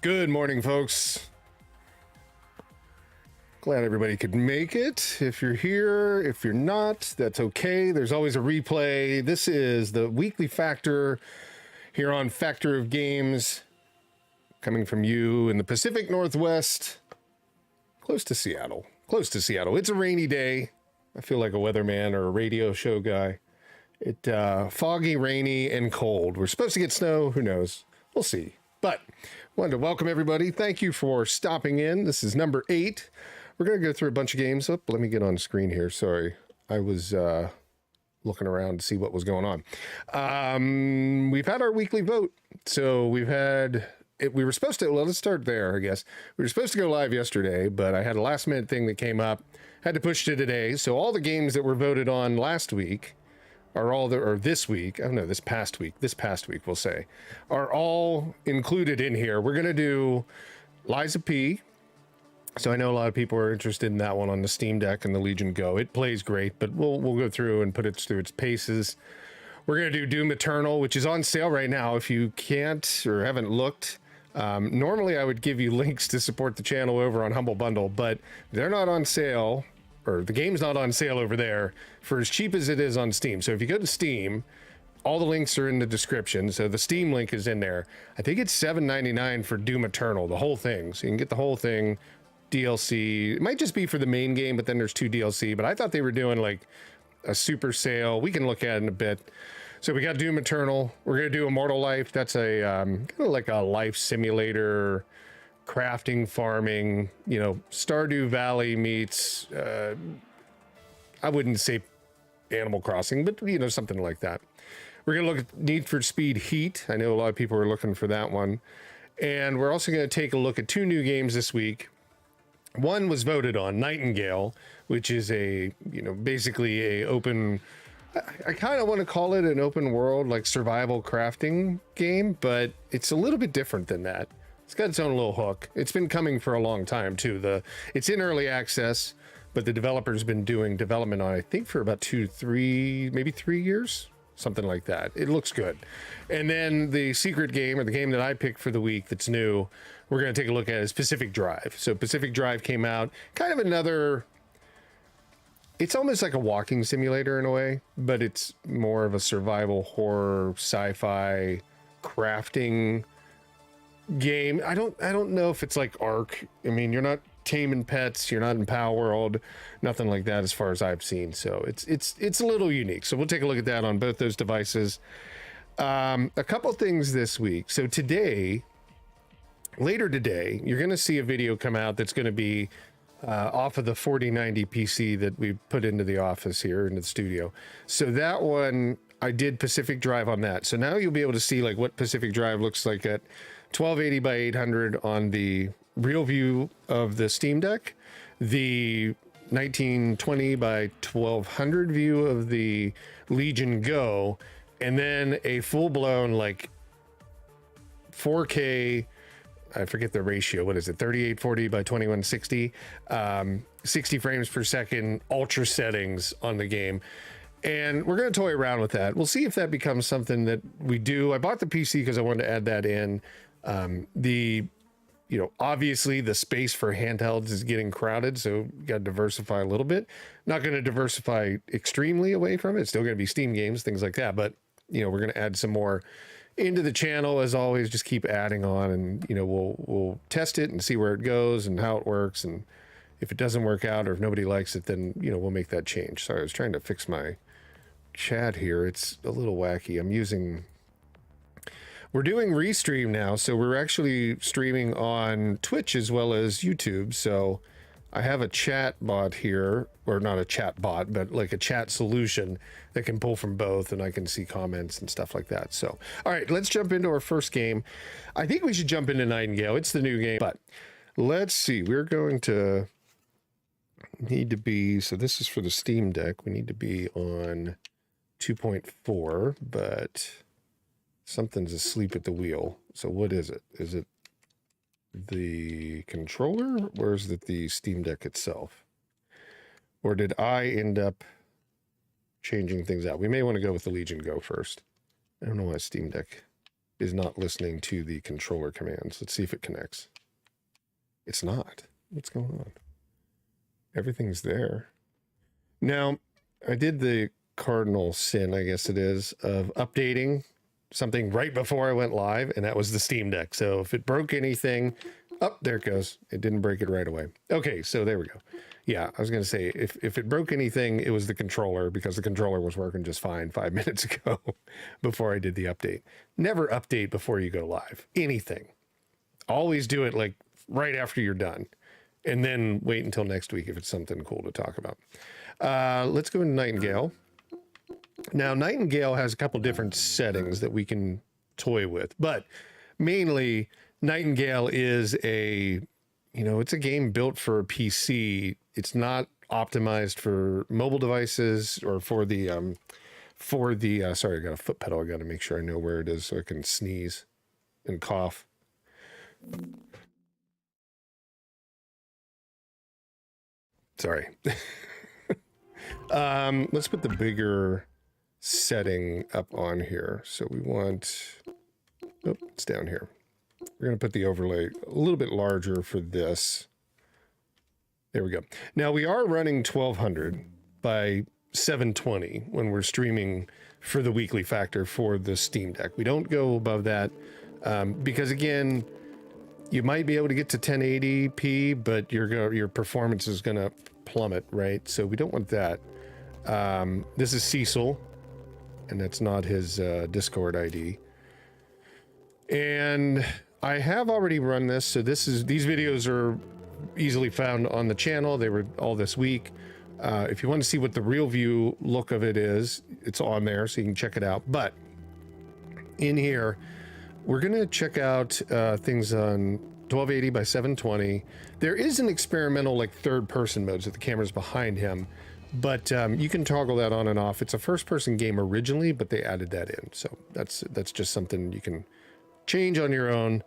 Good morning, folks. Glad everybody could make it. If you're here, if you're not, that's okay. There's always a replay. This is the weekly Factor here on Factor of Games, coming from you in the Pacific Northwest, close to Seattle. Close to Seattle. It's a rainy day. I feel like a weatherman or a radio show guy. Foggy, rainy, and cold. We're supposed to get snow. Who knows? We'll see. But wanted to welcome everybody. Thank you for stopping in. This is number 8. We're going to go through a bunch of games. Oh, let me get on screen here. Sorry. I was looking around to see what was going on. We've had our weekly vote. So we've had... we were supposed to... Well, let's start there, I guess. We were supposed to go live yesterday, but I had a last-minute thing that came up. Had to push to today. So all the games that were voted on last week... this past week, we'll say, are all included in here. We're going to do Liza P. So I know a lot of people are interested in that one on the Steam Deck and the Legion Go. It plays great, but we'll go through and put it through its paces. We're going to do Doom Eternal, which is on sale right now. If you can't or haven't looked, normally I would give you links to support the channel over on Humble Bundle, but they're not on sale. Or the game's not on sale over there for as cheap as it is on Steam. So if you go to Steam, all the links are in the description. So the Steam link is in there. I think it's $7.99 for Doom Eternal, the whole thing. So you can get the whole thing, DLC. It might just be for the main game, but then there's 2 DLC. But I thought they were doing like a super sale. We can look at it in a bit. So we got Doom Eternal. We're going to do Immortal Life. That's a kind of like a life simulator, crafting, farming, Stardew Valley meets, I wouldn't say Animal Crossing, but, something like that. We're going to look at Need for Speed Heat. I know a lot of people are looking for that one. And we're also going to take a look at 2 new games this week. One was voted on, Nightingale, which is basically a open... I kind of want to call it an open world, like survival crafting game, but it's a little bit different than that. It's got its own little hook. It's been coming for a long time, too. It's in early access, but the developer's been doing development on it, I think, for about 3 years, something like that. It looks good. And then the secret game, or the game that I picked for the week that's new, we're going to take a look at is Pacific Drive. So Pacific Drive came out, kind of another... It's almost like a walking simulator in a way, but it's more of a survival horror, sci-fi, crafting game. I don't know if it's like Ark. I mean, you're not taming pets, you're not in Power World, nothing like that as far as I've seen. So it's a little unique. So we'll take a look at that on both those devices. A couple things this week. So later today, you're going to see a video come out that's going to be off of the 4090 PC that we put into the office here in the studio. So that one, I did Pacific Drive on that. So now you'll be able to see like what Pacific Drive looks like at 1280 by 800 on the real view of the Steam Deck, the 1920 by 1200 view of the Legion Go, and then a full-blown like 4K, I forget the ratio, what is it, 3840 by 2160, 60 frames per second, ultra settings on the game. And we're going to toy around with that. We'll see if that becomes something that we do. I bought the PC because I wanted to add that in. Obviously the space for handhelds is getting crowded, so you got to diversify a little bit. Not going to diversify extremely away from it. It's still going to be Steam games, things like that. But, we're going to add some more into the channel. As always, just keep adding on, and, we'll test it and see where it goes and how it works. And if it doesn't work out, or if nobody likes it, then, we'll make that change. Sorry, I was trying to fix my chat here. It's a little wacky. We're doing Restream now, so we're actually streaming on Twitch as well as YouTube. So I have a chat bot here, or not a chat bot, but like a chat solution that can pull from both, and I can see comments and stuff like that. So, all right, let's jump into our first game. I think we should jump into Nightingale. It's the new game, but let's see. We're going to need to be, so this is for the Steam Deck. We need to be on 2.4, but something's asleep at the wheel. So what is it? Is it the controller, or is it the Steam Deck itself? Or did I end up changing things out? We may want to go with the Legion Go first. I don't know why Steam Deck is not listening to the controller commands. Let's see if it connects. It's not. What's going on? Everything's there. Now, I did the cardinal sin, I guess it is, of updating something right before I went live, and that was the Steam Deck. So if it broke anything, there it goes. It didn't break it right away. Okay, so there we go. Yeah, I was going to say, if it broke anything, it was the controller, because the controller was working just fine 5 minutes ago before I did the update. Never update before you go live. Anything. Always do it like right after you're done, and then wait until next week if it's something cool to talk about. Let's go into Nightingale. Now, Nightingale has a couple different settings that we can toy with, but mainly Nightingale is it's a game built for a PC. It's not optimized for mobile devices or for the, sorry, I got a foot pedal. I got to make sure I know where it is so I can sneeze and cough. Sorry. Let's put the bigger setting up on here. So we want, it's down here. We're going to put the overlay a little bit larger for this. There we go. Now we are running 1200 by 720 when we're streaming for the weekly factor for the Steam Deck. We don't go above that because, again, you might be able to get to 1080p, but your performance is going to plummet, right? So we don't want that. This is Cecil, and that's not his Discord ID. And I have already run this, so these videos are easily found on the channel. They were all this week. If you want to see what the real view look of it is, it's on there, so you can check it out. But in here, we're going to check out things on 1280 by 720. There is an experimental like third-person mode, so the camera's behind him, but you can toggle that on and off. It's a first-person game originally, but they added that in, so that's just something you can change on your own.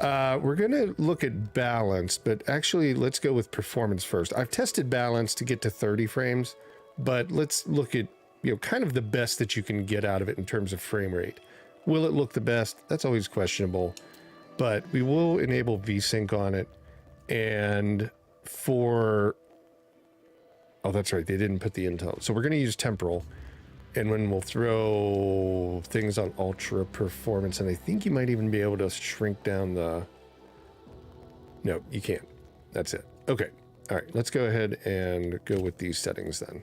We're going to look at balance, but actually let's go with performance first. I've tested balance to get to 30 frames, but let's look at kind of the best that you can get out of it in terms of frame rate. Will it look the best? That's always questionable, but we will enable VSync on it. And for, oh, that's right, they didn't put the Intel. So we're going to use temporal, and when we'll throw things on ultra performance, and I think you might even be able to shrink down the, no, you can't. That's it. Okay. All right, let's go ahead and go with these settings then.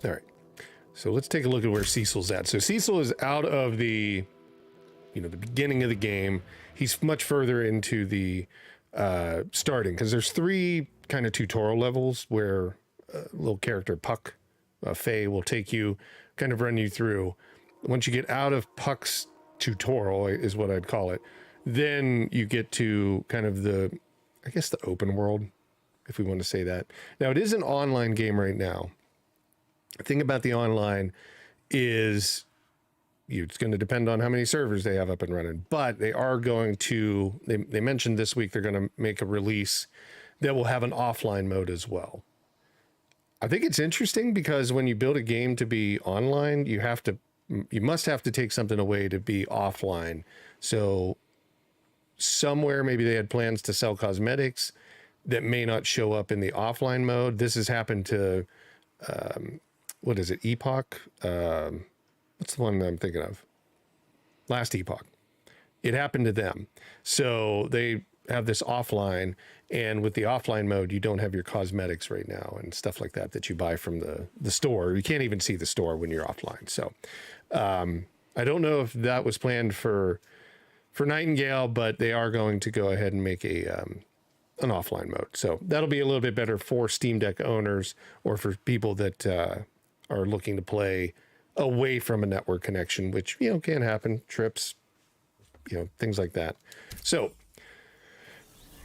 All right. So let's take a look at where Cecil's at. So Cecil is out of the, the beginning of the game. He's much further into the starting, because there's 3 kind of tutorial levels where little character Puck, Faye, will take you, kind of run you through. Once you get out of Puck's tutorial, is what I'd call it, then you get to kind of the, I guess, the open world, if we want to say that. Now, it is an online game right now. The thing about the online is it's going to depend on how many servers they have up and running, but they are going to, they mentioned this week they're going to make a release that will have an offline mode as well. I think it's interesting because when you build a game to be online, you must have to take something away to be offline. So somewhere maybe they had plans to sell cosmetics that may not show up in the offline mode. This has happened to, what is it? Epoch? What's the one that I'm thinking of? Last Epoch. It happened to them. So they have this offline, and with the offline mode, you don't have your cosmetics right now and stuff like that you buy from the store. You can't even see the store when you're offline. So I don't know if that was planned for Nightingale, but they are going to go ahead and make an offline mode. So that'll be a little bit better for Steam Deck owners or for people that are looking to play away from a network connection, which, can happen, trips, things like that. So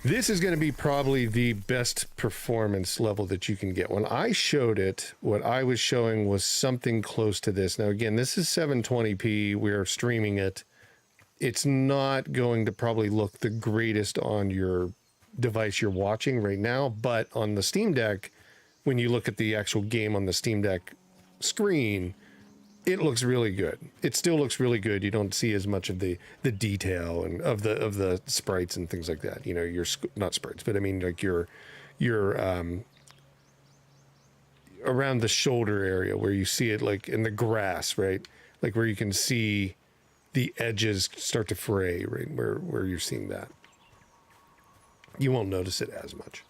this is going to be probably the best performance level that you can get. When I showed it, what I was showing was something close to this. Now, again, this is 720p. We're streaming it. It's not going to probably look the greatest on your device you're watching right now, but on the Steam Deck, when you look at the actual game on the Steam Deck screen, it looks really good. It still looks really good. You don't see as much of the detail and of the sprites and things like that. You know, your not sprites, but I mean like your around the shoulder area where you see it like in the grass, right? Like where you can see the edges start to fray, right? Where you're seeing that. You won't notice it as much.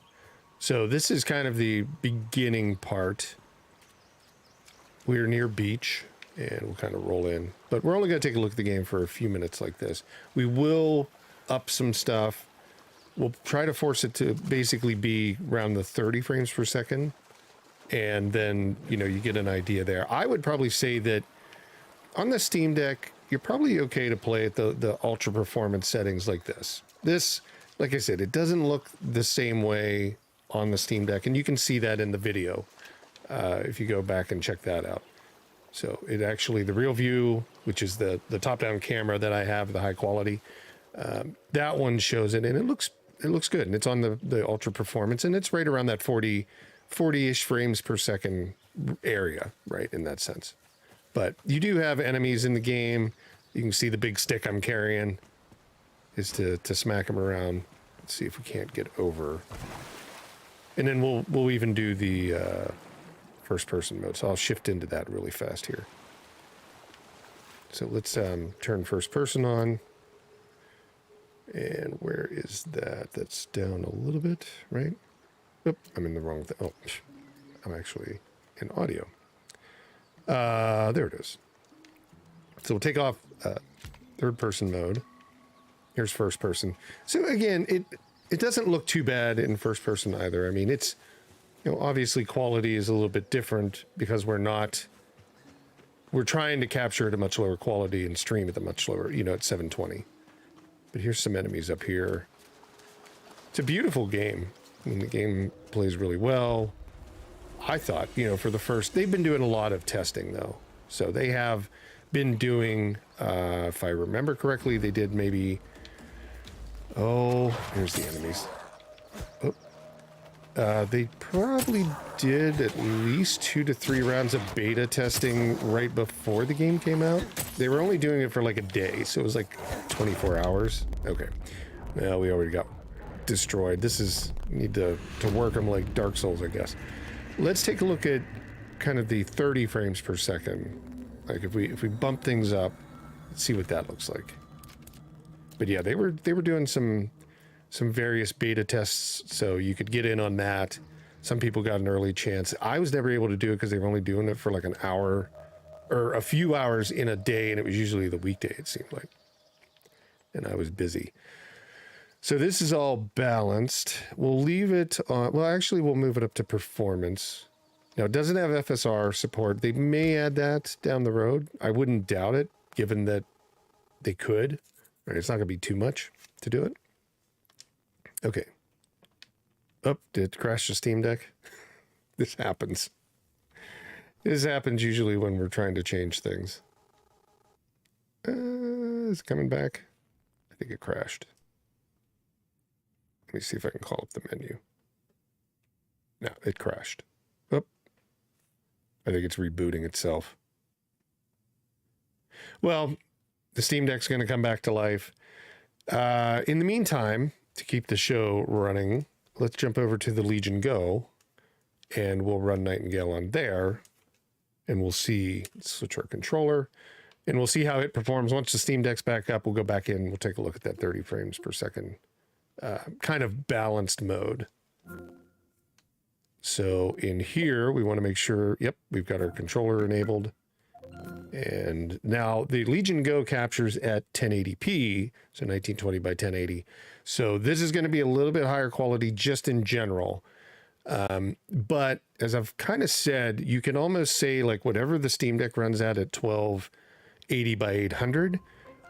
So this is kind of the beginning part. We're near beach and we'll kind of roll in, but we're only going to take a look at the game for a few minutes like this. We will up some stuff. We'll try to force it to basically be around the 30 frames per second. And then, you know, you get an idea there. I would probably say that on the Steam Deck, you're probably okay to play at the ultra performance settings like this. This, like I said, it doesn't look the same way on the Steam Deck. And you can see that in the video if you go back and check that out. So it actually, the real view, which is the top-down camera that I have, the high quality, that one shows it, and it looks good. And it's on the ultra performance, and it's right around that 40-ish frames per second area, right, in that sense. But you do have enemies in the game. You can see the big stick I'm carrying is to smack them around. Let's see if we can't get over. And then we'll even do the first person mode. So I'll shift into that really fast here. So let's turn first person on. And where is that? That's down a little bit, right? Oop, I'm in the wrong thing. Oh, I'm actually in audio. There it is. So we'll take off third person mode. Here's first person. So again, it doesn't look too bad in first person either. I mean, it's, you know, obviously quality is a little bit different because we're trying to capture at a much lower quality and stream at a much lower, you know, at 720. But here's some enemies up here. It's a beautiful game. I mean, the game plays really well. I thought, you know, for the first, they've been doing a lot of testing though. So they have been doing, if I remember correctly, they did maybe, here's the enemies. They probably did at least 2 to 3 rounds of beta testing right before the game came out. They were only doing it for like a day, so it was like 24 hours. Okay. Well, we already got destroyed. This is, need to work them like Dark Souls, I guess. Let's take a look at kind of the 30 frames per second. Like if we bump things up, let's see what that looks like. But yeah, they were doing some various beta tests, so you could get in on that. Some people got an early chance. I was never able to do it because they were only doing it for like an hour or a few hours in a day, and it was usually the weekday, it seemed like. And I was busy. So this is all balanced. We'll leave it on, well, actually we'll move it up to performance. Now it doesn't have FSR support. They may add that down the road. I wouldn't doubt it, given that they could. Right, it's not gonna be too much to do it. Okay. Oh, did it crash the Steam Deck? This happens. This happens usually when we're trying to change things. Is it coming back? I think it crashed. Let me see if I can call up the menu. No, it crashed. Oh, I think it's rebooting itself. Well, the Steam Deck's going to come back to life. In the meantime, to keep the show running, let's jump over to the Legion Go, and we'll run Nightingale on there, and we'll see, switch our controller, and we'll see how it performs. Once the Steam Deck's back up, we'll go back in, we'll take a look at that 30 frames per second kind of balanced mode. So in here, we want to make sure, yep, we've got our controller enabled. And now the Legion Go captures at 1080p, so 1920 by 1080. So this is going to be a little bit higher quality just in general. But as I've kind of said, you can almost say like whatever the Steam Deck runs at 1280 by 800,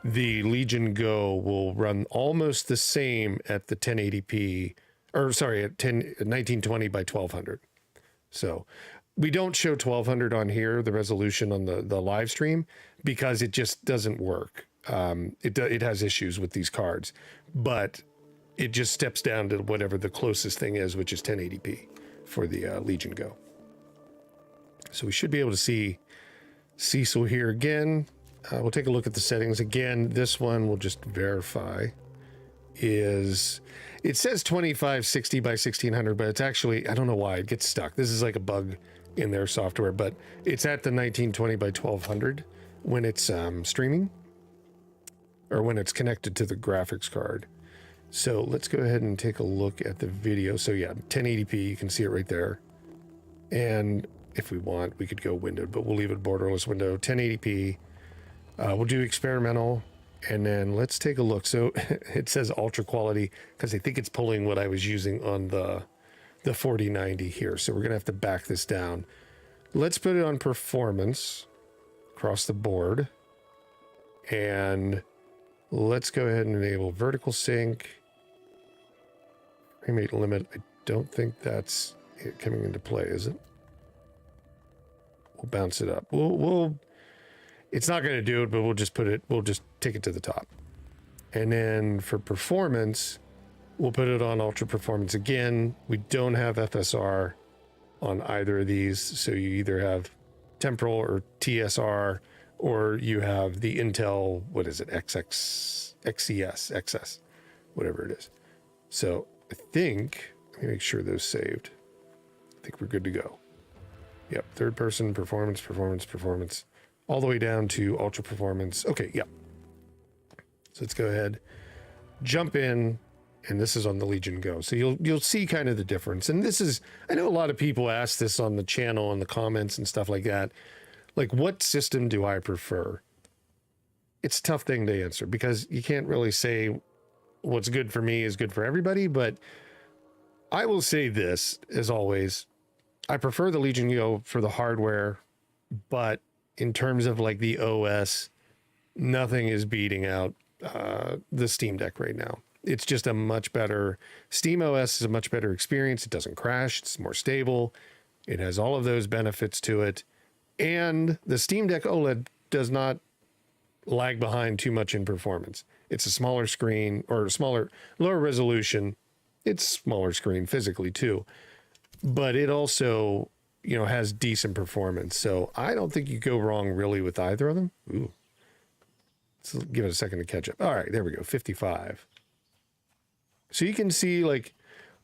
the Legion Go will run almost the same at the 1080p, or sorry, at 1920 by 1200. So we don't show 1200 on here, the resolution on the live stream, because it just doesn't work. It has issues with these cards, but it just steps down to whatever the closest thing is, which is 1080p for the Legion Go. So we should be able to see Cecil here again. We'll take a look at the settings again. This one we'll just verify is, it says 2560 by 1600, but it's actually, I don't know why it gets stuck. This is like a bug in their software, but it's at the 1920 by 1200 when it's streaming or when it's connected to the graphics card. So let's go ahead and take a look at the video. So yeah, 1080p, you can see it right there. And if we want, we could go windowed, but we'll leave it borderless window, 1080p. We'll do experimental, and then let's take a look. So it says ultra quality because I think it's pulling what I was using on the 4090 here. So we're gonna have to back this down. Let's put it on performance across the board, and let's go ahead and enable vertical sync. Frame rate limit. I don't think that's it coming into play, is it? We'll bounce it up. We'll it's not going to do it, but we'll just take it to the top. And then for performance, we'll put it on ultra performance again. We don't have FSR on either of these. So you either have temporal or TSR, or you have the Intel, what is it? XS, whatever it is. So I think, let me make sure those saved. I think we're good to go. Yep, third person, performance, all the way down to ultra performance. Okay, yep. So let's go ahead, jump in, and this is on the Legion Go. So you'll see kind of the difference. And this is, I know a lot of people ask this on the channel, in the comments and stuff like that. Like, what system do I prefer? It's a tough thing to answer because you can't really say what's good for me is good for everybody. But I will say this, as always, I prefer the Legion Go for the hardware, but in terms of like the OS, nothing is beating out the Steam Deck right now. It's just a much better, Steam OS is a much better experience. It doesn't crash. It's more stable. It has all of those benefits to it. And the Steam Deck Oled does not lag behind too much in performance. It's a smaller screen, or lower resolution. It's smaller screen physically too, but it also, has decent performance. So I don't think you go wrong really with either of them. Ooh. Let's give it a second to catch up. All right, there we go, 55. So you can see, like,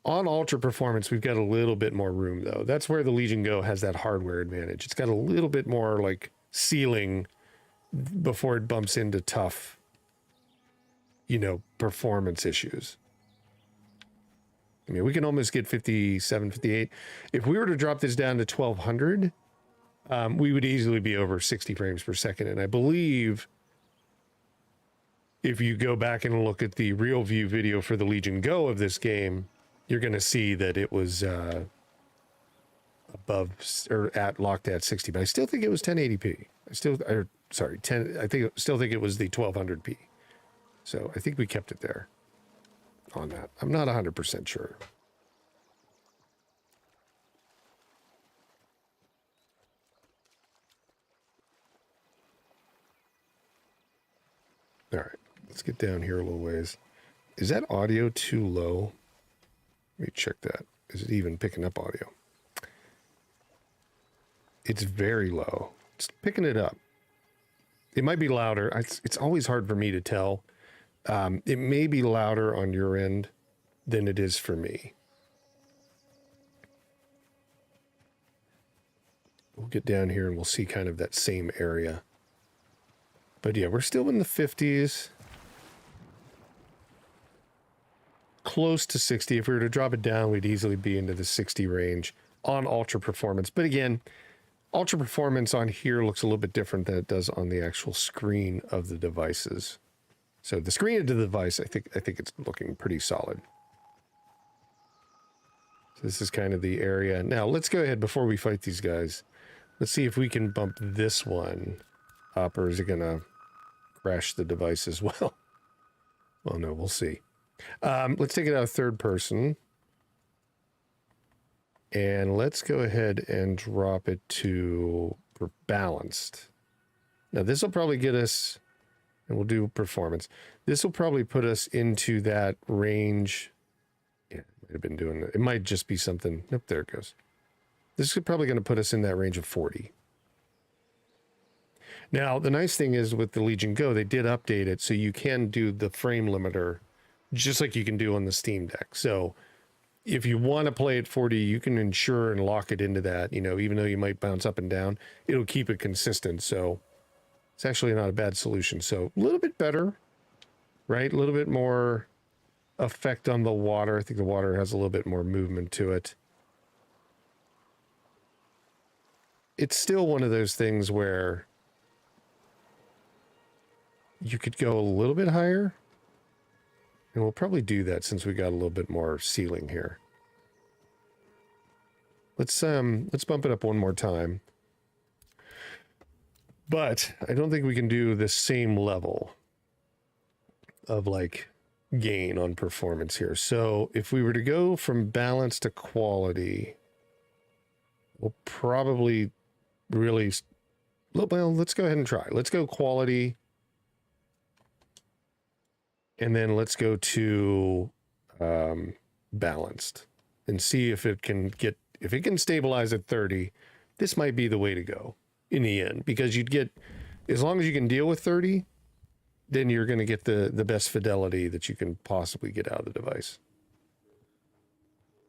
on ultra performance, we've got a little bit more room though. That's where the Legion Go has that hardware advantage. It's got a little bit more like ceiling before it bumps into tough, performance issues. I mean, we can almost get 57, 58. If we were to drop this down to 1200, we would easily be over 60 frames per second. And I believe if you go back and look at the real view video for the Legion Go of this game, you're going to see that it was locked at 60, but I still think it was 1080p. Still think it was the 1200p. So I think we kept it there on that. I'm not 100% sure. All right, let's get down here a little ways. Is that audio too low? Let me check that. Is it even picking up audio? It's very low. It's picking it up. It might be louder. It's always hard for me to tell. It may be louder on your end than it is for me. We'll get down here and we'll see kind of that same area. But yeah, we're still in the 50s. Close to 60. If we were to drop it down, we'd easily be into the 60 range on ultra performance. But again, ultra performance on here looks a little bit different than it does on the actual screen of the devices. So the screen of the device, I think it's looking pretty solid. So this is kind of the area. Now let's go ahead before we fight these guys. Let's see if we can bump this one up, or is it gonna crash the device as well? Well, no, we'll see. Let's take it out of third person. And let's go ahead and drop it to balanced. Now this will probably get us, and we'll do performance. This will probably put us into that range. Yeah, might have been doing that. It might just be something. Nope, there it goes. This is probably going to put us in that range of 40. Now, the nice thing is with the Legion Go, they did update it so you can do the frame limiter just like you can do on the Steam Deck. So if you want to play at 40, you can ensure and lock it into that, you know, even though you might bounce up and down, it'll keep it consistent. So it's actually not a bad solution. So a little bit better, right? A little bit more effect on the water. I think the water has a little bit more movement to it. It's still one of those things where you could go a little bit higher. And we'll probably do that since we got a little bit more ceiling here. Let's bump it up one more time. But I don't think we can do the same level of like gain on performance here. So if we were to go from balance to quality, we'll probably really, well, let's go ahead and try. Let's go quality. And then let's go to balanced and see if it can get, if it can stabilize at 30, this might be the way to go in the end, because you'd get, as long as you can deal with 30, then you're going to get the best fidelity that you can possibly get out of the device.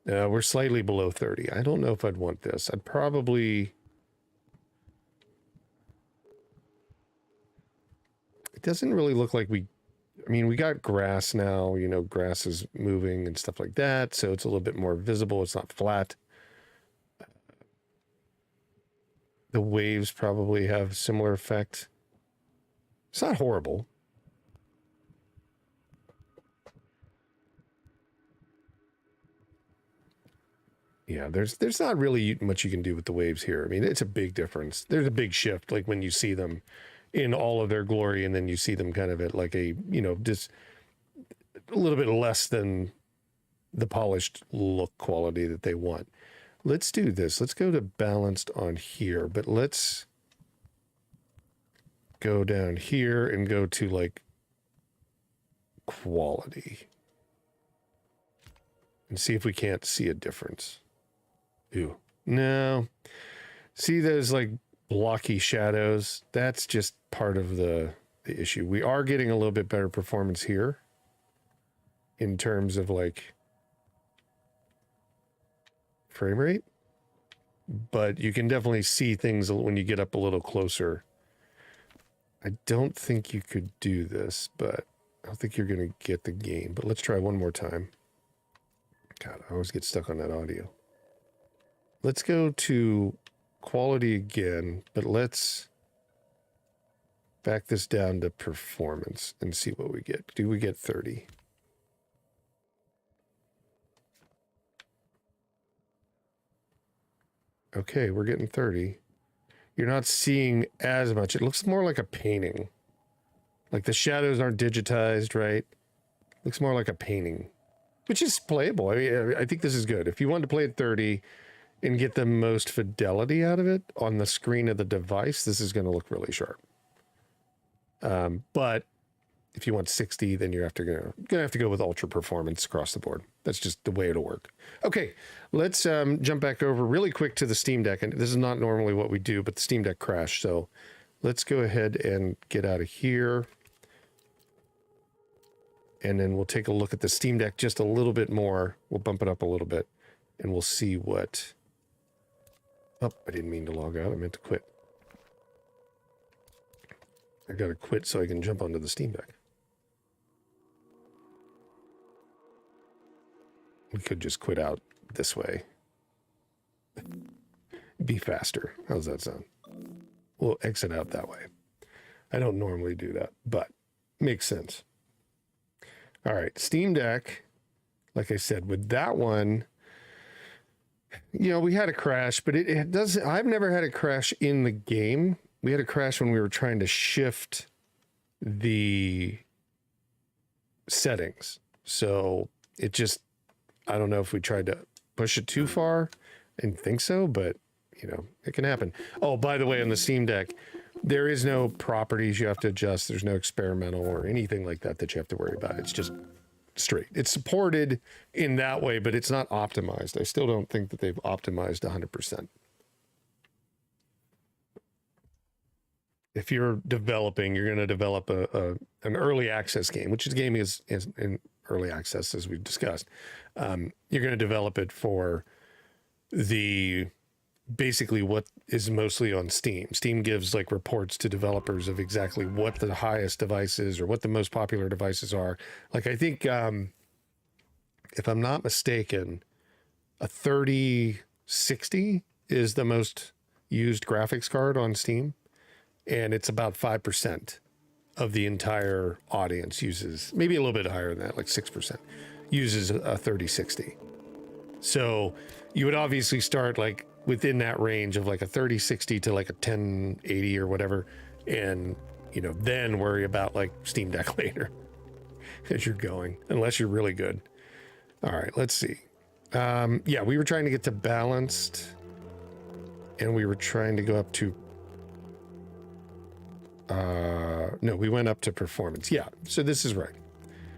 We're slightly below 30. I don't know if I'd want this. I'd probably, it doesn't really look like I mean, we got grass now, you know, grass is moving and stuff like that. So it's a little bit more visible. It's not flat. The waves probably have similar effect. It's not horrible. Yeah, there's not really much you can do with the waves here. I mean, it's a big difference. There's a big shift, like when you see them in all of their glory, and then you see them kind of at like a, you know, just a little bit less than the polished look quality that they want. Let's do this. Let's go to balanced on here, but let's go down here and go to like quality and see if we can't see a difference. Ew. No. See those like blocky shadows? That's just part of the issue. We are getting a little bit better performance here in terms of like frame rate, but you can definitely see things when you get up a little closer. I don't think you could do this, but I don't think you're going to get the gain, but let's try one more time. God, I always get stuck on that audio. Let's go to quality again, but let's back this down to performance and see what we get. Do we get 30? Okay, we're getting 30. You're not seeing as much. It looks more like a painting. Like the shadows aren't digitized, right? Looks more like a painting, which is playable. I mean, I think this is good. If you want to play at 30 and get the most fidelity out of it on the screen of the device, this is going to look really sharp. But if you want 60, then you're gonna have to go with ultra performance across the board. That's just the way it'll work. Okay, let's jump back over really quick to the Steam Deck. And this is not normally what we do, but the Steam Deck crashed. So let's go ahead and get out of here. And then we'll take a look at the Steam Deck just a little bit more. We'll bump it up a little bit and we'll see what... Oh, I didn't mean to log out. I meant to quit. I got to quit so I can jump onto the Steam Deck. We could just quit out this way. Be faster. How's that sound? We'll exit out that way. I don't normally do that, but makes sense. All right, Steam Deck. Like I said, with that one, you know, we had a crash, but it does. I've never had a crash in the game. We had a crash when we were trying to shift the settings. So it just, I don't know if we tried to push it too far and think so, but you know, it can happen. Oh, by the way, on the Steam Deck, there is no properties you have to adjust. There's no experimental or anything like that that you have to worry about. It's just straight. It's supported in that way, but it's not optimized. I still don't think that they've optimized 100%. if you're developing, you're going to develop an early access game, which is game is in early access, as we've discussed. You're going to develop it for the basically what is mostly on Steam. Steam gives like reports to developers of exactly what the highest devices or what the most popular devices are. Like I think, if I'm not mistaken, a 3060 is the most used graphics card on Steam, and it's about 5% of the entire audience uses, maybe a little bit higher than that, like 6%, uses a 3060. So you would obviously start like within that range of like a 3060 to like a 1080 or whatever, and then worry about like Steam Deck later as you're going, unless you're really good. All right, let's see. Yeah, we were trying to get to balanced, and we were trying to go up to no, we went up to performance. Yeah, so this is right.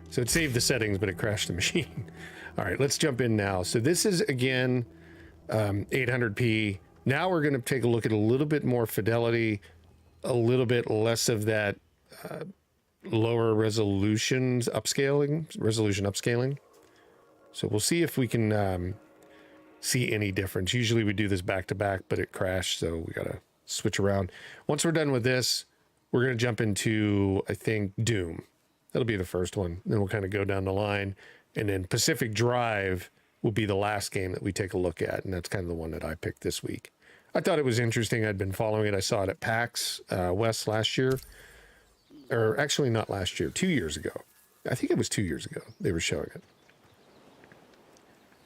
So it saved the settings, but it crashed the machine. All right, let's jump in now. So this is, again, 800p. Now we're going to take a look at a little bit more fidelity, a little bit less of that lower resolution upscaling. So we'll see if we can see any difference. Usually we do this back to back, but it crashed, so we got to switch around. Once we're done with this, we're going to jump into, I think, Doom. That'll be the first one. Then we'll kind of go down the line. And then Pacific Drive will be the last game that we take a look at. And that's kind of the one that I picked this week. I thought it was interesting. I'd been following it. I saw it at PAX West last year. Or actually not last year, 2 years ago. I think it was 2 years ago they were showing it.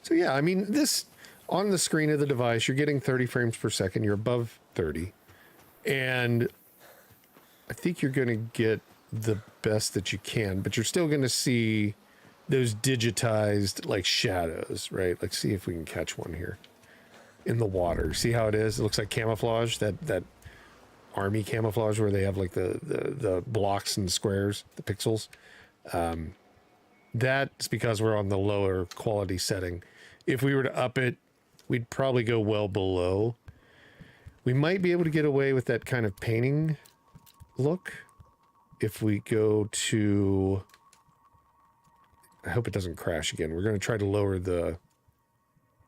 So yeah, I mean, this on the screen of the device, you're getting 30 frames per second. You're above 30. And I think you're going to get the best that you can, but you're still going to see those digitized like shadows, right? Like, see if we can catch one here in the water. See how it is? It looks like camouflage, that army camouflage where they have like the blocks and squares, the pixels. That's because we're on the lower quality setting. If we were to up it, we'd probably go well below. We might be able to get away with that kind of painting look if we go to, I hope it doesn't crash again. We're going to try to lower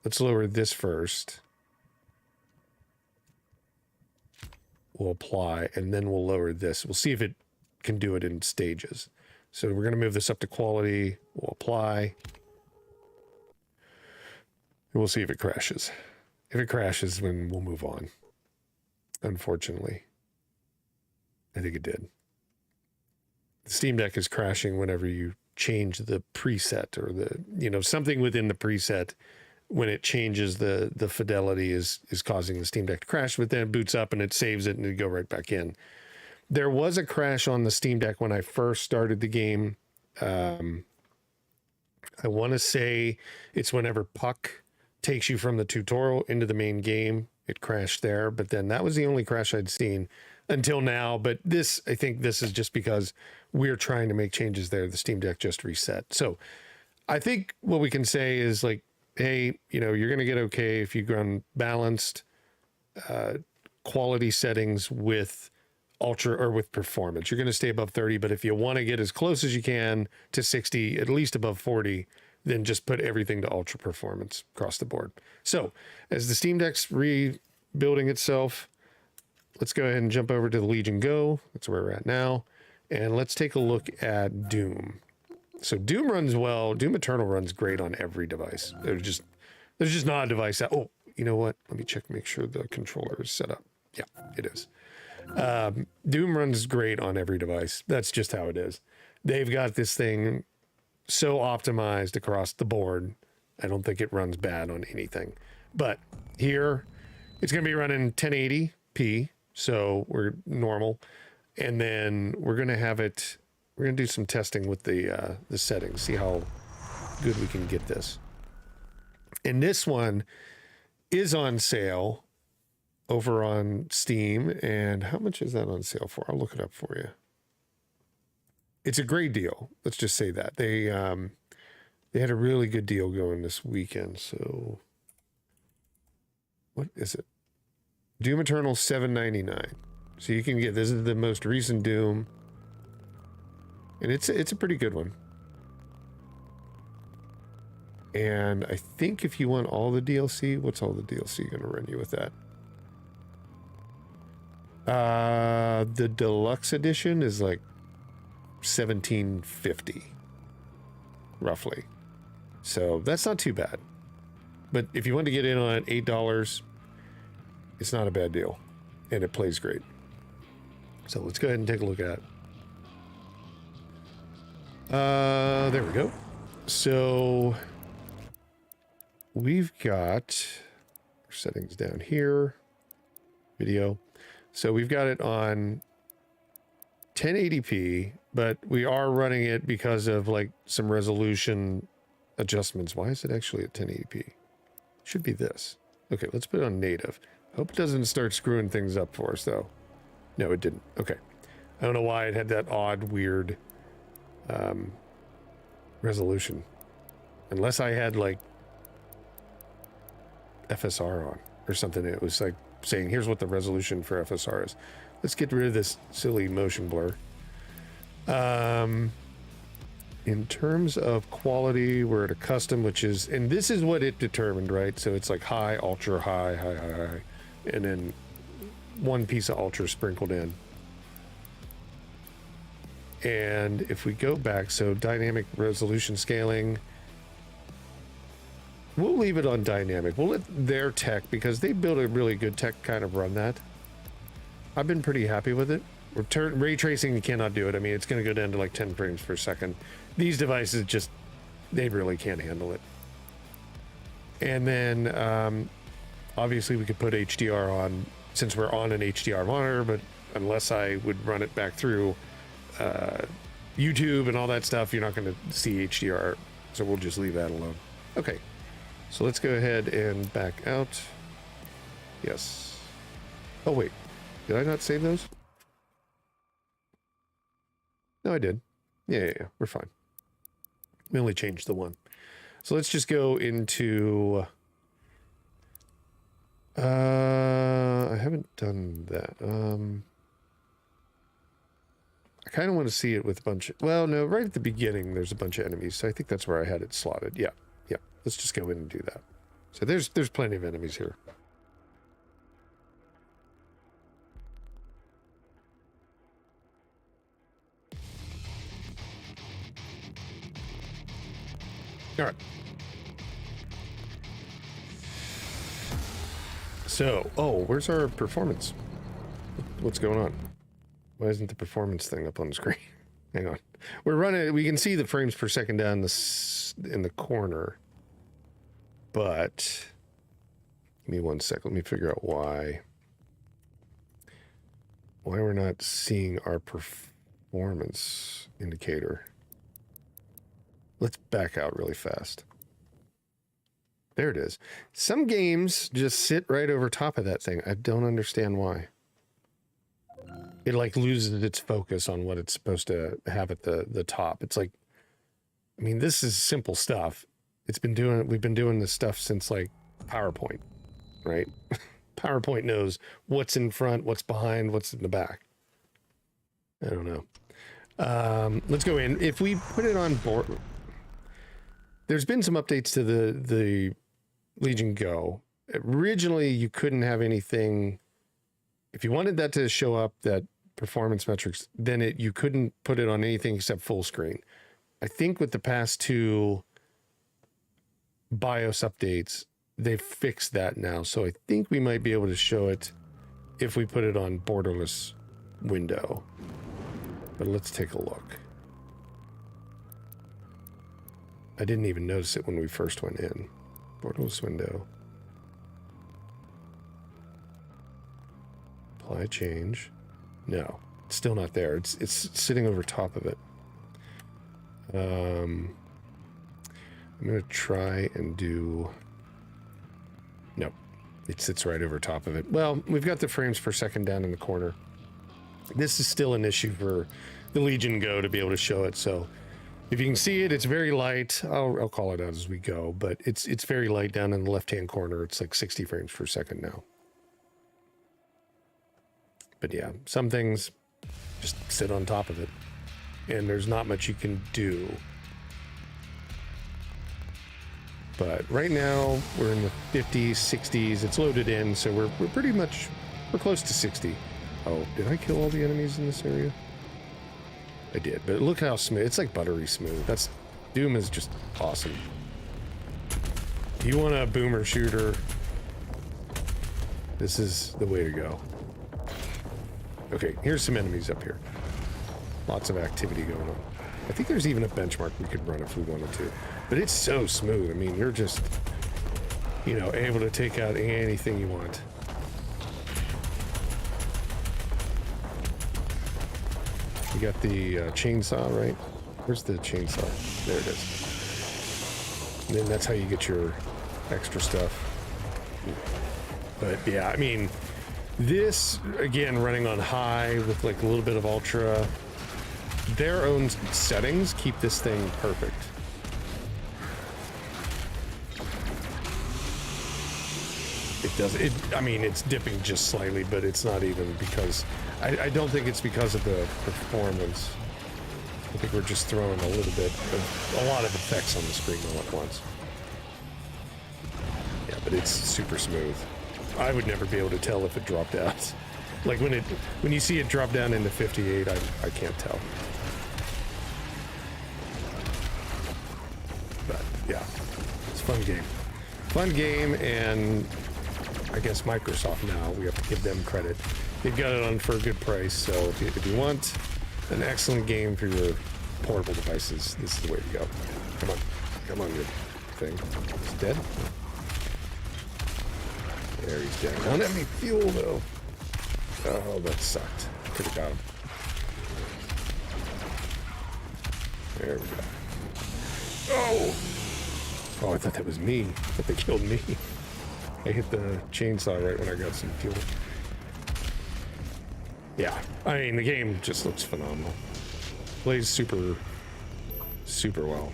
let's lower this first. We'll apply, and then we'll lower this. We'll see if it can do it in stages. So we're going to move this up to quality. We'll apply. And we'll see if it crashes. If it crashes, then we'll move on. Unfortunately. I think it did. The Steam Deck is crashing whenever you change the preset or something within the preset. When it changes the fidelity is causing the Steam Deck to crash, but then it boots up and it saves it and it go right back in. There was a crash on the Steam Deck when I first started the game. I want to say it's whenever Puck takes you from the tutorial into the main game. It crashed there, but then that was the only crash I'd seen until now. But I think this is just because we're trying to make changes there. The Steam Deck just reset. So I think what we can say is like, hey, you're going to get okay if you run balanced quality settings with ultra or with performance. You're going to stay above 30, but if you want to get as close as you can to 60, at least above 40, then just put everything to ultra performance across the board. So as the Steam Deck's rebuilding itself, let's go ahead and jump over to the Legion Go. That's where we're at now. And let's take a look at Doom. So Doom runs well. Doom Eternal runs great on every device. There's just not a device that, oh, you know what? Let me check, make sure the controller is set up. Yeah, it is. Doom runs great on every device. That's just how it is. They've got this thing so optimized across the board. I don't think it runs bad on anything. But here, it's going to be running 1080p, so we're normal. And then we're going to have it, we're going to do some testing with the settings, see how good we can get this. And this one is on sale over on Steam. And how much is that on sale for? I'll look it up for you. It's a great deal. Let's just say that. They had a really good deal going this weekend. So what is it? Doom Eternal $7.99. So you can get, this is the most recent Doom. And it's a pretty good one. And I think if you want all the DLC, what's all the DLC going to run you with that? The deluxe edition is like $17.50, roughly. So that's not too bad. But if you want to get in on it, $8, it's not a bad deal. And it plays great. So let's go ahead and take a look at it. There we go. So we've got settings down here, video. So we've got it on 1080p, but we are running it because of like some resolution adjustments. Why is it actually at 1080p? Should be this. Okay, let's put it on native. Hope it doesn't start screwing things up for us though. No, it didn't. Okay. I don't know why it had that odd, weird resolution. Unless I had like FSR on or something. It was like saying, here's what the resolution for FSR is. Let's get rid of this silly motion blur. In terms of quality, we're at a custom, which is, and this is what it determined, right? So it's like high, ultra, high, high, high, high, and then one piece of ultra sprinkled in. And if we go back, so dynamic resolution scaling, we'll leave it on dynamic. We'll let their tech, because they build a really good tech, kind of run that. I've been pretty happy with it. Ray tracing, you cannot do it. I mean, it's going to go down to like 10 frames per second. These devices just, they really can't handle it. And then, obviously we could put HDR on, since we're on an HDR monitor, but unless I would run it back through YouTube and all that stuff, you're not going to see HDR. So we'll just leave that alone. Okay. So let's go ahead and back out. Yes. Oh, wait. Did I not save those? No, I did. Yeah. We're fine. We only changed the one. So let's just go into... I haven't done that. I kind of want to see it with a bunch of... Well, no, right at the beginning, there's a bunch of enemies. So I think that's where I had it slotted. Yeah. Let's just go in and do that. So there's plenty of enemies here. All right. So, oh, where's our performance? What's going on? Why isn't the performance thing up on the screen? Hang on. We're running, we can see the frames per second down in the corner. But, give me 1 sec. Let me figure out why we're not seeing our performance indicator. Let's back out really fast. There it is. Some games just sit right over top of that thing. I don't understand why. It like loses its focus on what it's supposed to have at the top. It's like, I mean, this is simple stuff. We've been doing this stuff since like PowerPoint, right? PowerPoint knows what's in front, what's behind, what's in the back. I don't know. Let's go in. If we put it on board, there's been some updates to the Legion Go. Originally, you couldn't have anything. If you wanted that to show up, that performance metrics, then you couldn't put it on anything except full screen. I think with the past two BIOS updates, they've fixed that now. So I think we might be able to show it if we put it on borderless window. But let's take a look. I didn't even notice it when we first went in. Borderless window. Apply change. No, it's still not there. It's sitting over top of it. I'm going to try and do... No, it sits right over top of it. Well, we've got the frames per second down in the corner. This is still an issue for the Legion Go to be able to show it. So if you can see it, it's very light. I'll call it out as we go, but it's very light down in the left-hand corner. It's like 60 frames per second now. But yeah, some things just sit on top of it, and there's not much you can do. But right now we're in the 50s, 60s. It's loaded in, so we're pretty much, we're close to 60. Oh, did I kill all the enemies in this area? I did, but look how smooth. It's like buttery smooth. Doom is just awesome. If you want a boomer shooter, this is the way to go. Okay, here's some enemies up here. Lots of activity going on. I think there's even a benchmark we could run if we wanted to. But it's so smooth. I mean, you're just, you know, able to take out anything you want. You got the chainsaw, right? Where's the chainsaw? There it is. And then that's how you get your extra stuff. But yeah, I mean, this, again, running on high with like a little bit of ultra, their own settings keep this thing perfect. I mean, it's dipping just slightly, but it's not even because, I don't think it's because of the performance. I think we're just throwing a little bit of, a lot of effects on the screen all at once. Yeah, but it's super smooth. I would never be able to tell if it dropped out. Like when you see it drop down into 58, I can't tell. But yeah, it's a fun game. Fun game, and I guess Microsoft now, we have to give them credit. They've got it on for a good price, so if you want an excellent game for your portable devices, this is the way to go. Come on, your thing. It's dead? There, he's dead. I don't have any fuel, though. Oh, that sucked. Could have got him. There we go. Oh! Oh, I thought that was me. I thought they killed me. I hit the chainsaw right when I got some fuel. Yeah, I mean, the game just looks phenomenal. Plays super, super well.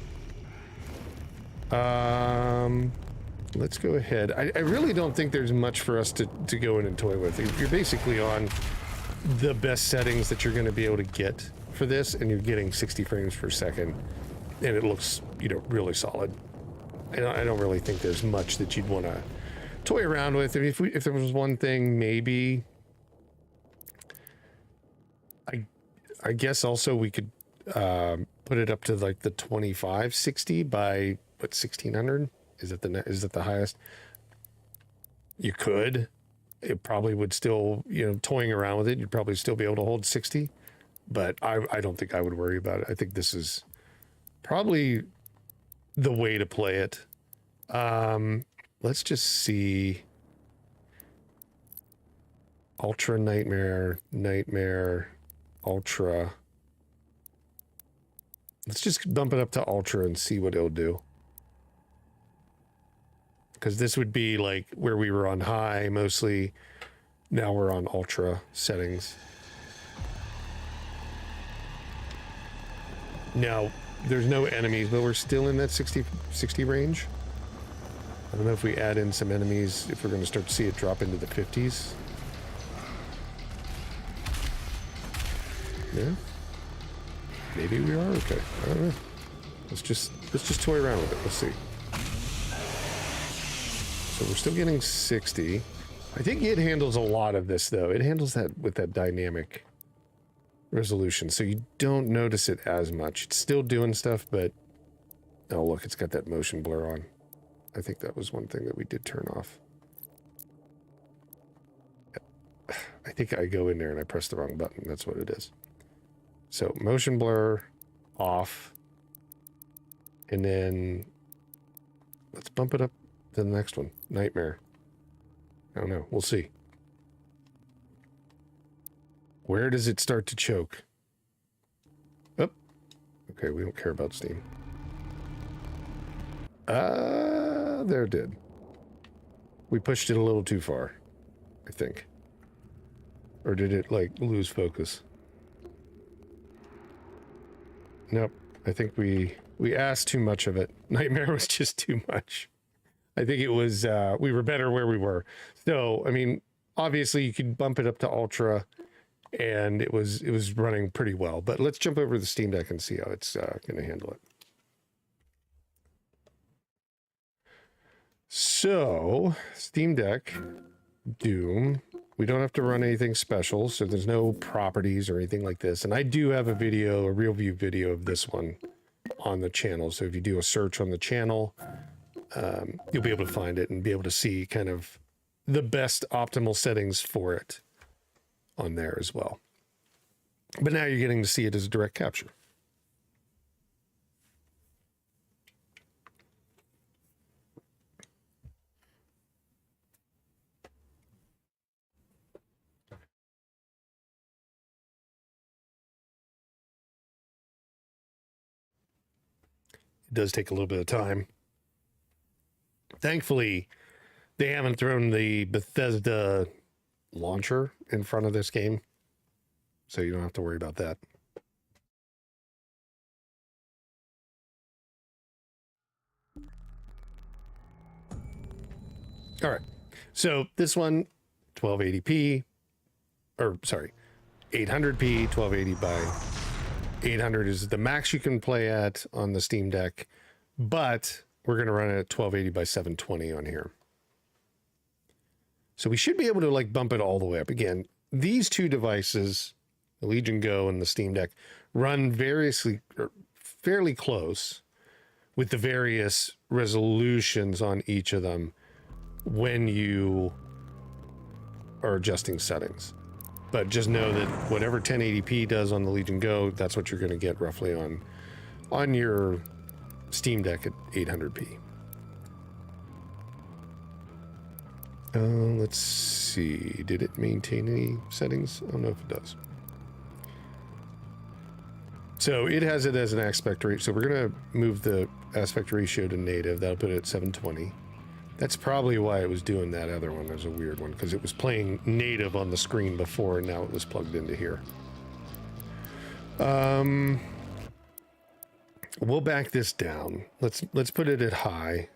Let's go ahead. I really don't think there's much for us to go in and toy with. You're basically on the best settings that you're going to be able to get for this, and you're getting 60 frames per second, and it looks, you know, really solid. And I don't really think there's much that you'd want to toy around with. If there was one thing, maybe I guess also we could put it up to like the 2560 by what, 1600? Is it the highest? You could. It probably would still, you know, toying around with it, you'd probably still be able to hold 60, but I don't think I would worry about it. I think this is probably the way to play it. Let's just see. Ultra Nightmare, Ultra. Let's just bump it up to Ultra and see what it'll do. Because this would be like where we were on high mostly. Now we're on Ultra settings. Now, there's no enemies, but we're still in that 60 range. I don't know if we add in some enemies, if we're going to start to see it drop into the 50s. Yeah. Maybe we are. Okay. I don't know. Let's just toy around with it. Let's see. So we're still getting 60. I think it handles a lot of this, though. It handles that with that dynamic resolution, so you don't notice it as much. It's still doing stuff, but oh, look, it's got that motion blur on. I think that was one thing that we did turn off. I think I go in there and I press the wrong button. That's what it is. So motion blur off, and then let's bump it up to the next one. Nightmare. I don't know. We'll see. Where does it start to choke? Oh. Okay, we don't care about Steam. There it did. We pushed it a little too far, I think. Or did it, like, lose focus? Nope. I think we asked too much of it. Nightmare was just too much. I think it was, we were better where we were. So, I mean, obviously you could bump it up to Ultra and it was running pretty well. But let's jump over to the Steam Deck and see how it's going to handle it. So Steam Deck, Doom, we don't have to run anything special, so there's no properties or anything like this. And I do have a video, a real view video of this one on the channel. So if you do a search on the channel, you'll be able to find it and be able to see kind of the best optimal settings for it on there as well. But now you're getting to see it as a direct capture. It does take a little bit of time. Thankfully, they haven't thrown the Bethesda launcher in front of this game, so you don't have to worry about that. All right, so this one, 1280p, or sorry, 800p, 1280 by 800 is the max you can play at on the Steam Deck, but we're going to run it at 1280 by 720 on here. So we should be able to like bump it all the way up. Again, these two devices, the Legion Go and the Steam Deck, run fairly close with the various resolutions on each of them when you are adjusting settings. But just know that whatever 1080p does on the Legion Go, that's what you're going to get roughly on your Steam Deck at 800p. Let's see. Did it maintain any settings? I don't know if it does. So it has it as an aspect ratio. So we're going to move the aspect ratio to native. That'll put it at 720. That's probably why it was doing that other one. It was a weird one because it was playing native on the screen before and now it was plugged into here. We'll back this down. Let's put it at high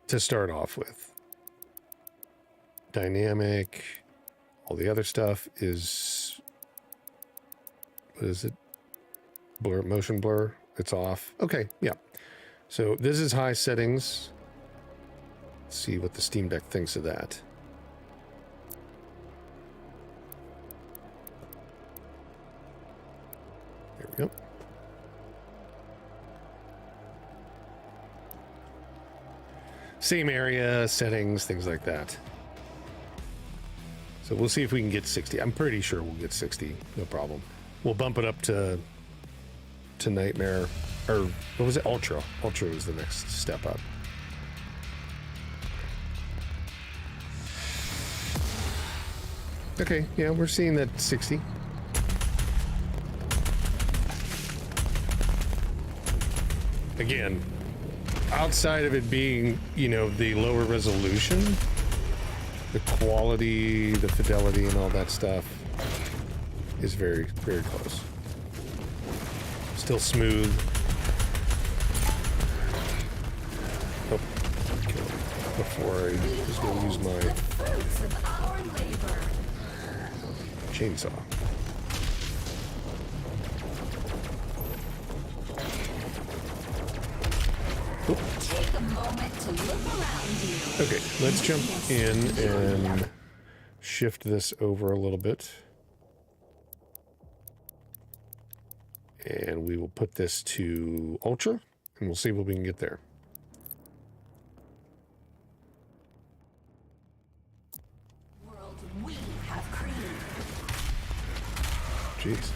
to start off with. Dynamic, all the other stuff is, what is it? Blur, motion blur, it's off. Okay, yeah. So this is high settings. Let's see what the Steam Deck thinks of that. There we go. Same area, settings, things like that. So we'll see if we can get 60. I'm pretty sure we'll get 60, no problem. We'll bump it up to Nightmare, or what was it? Ultra. Ultra is the next step up. Okay, yeah, we're seeing that 60. Again, outside of it being, you know, the lower resolution, the quality, the fidelity, and all that stuff is very, very close. Still smooth. Oh, before I was going to use my chainsaw. Take a moment to look around you. Okay, let's jump in and shift this over a little bit. And we will put this to Ultra, and we'll see what we can get there. World we have created. Jeez.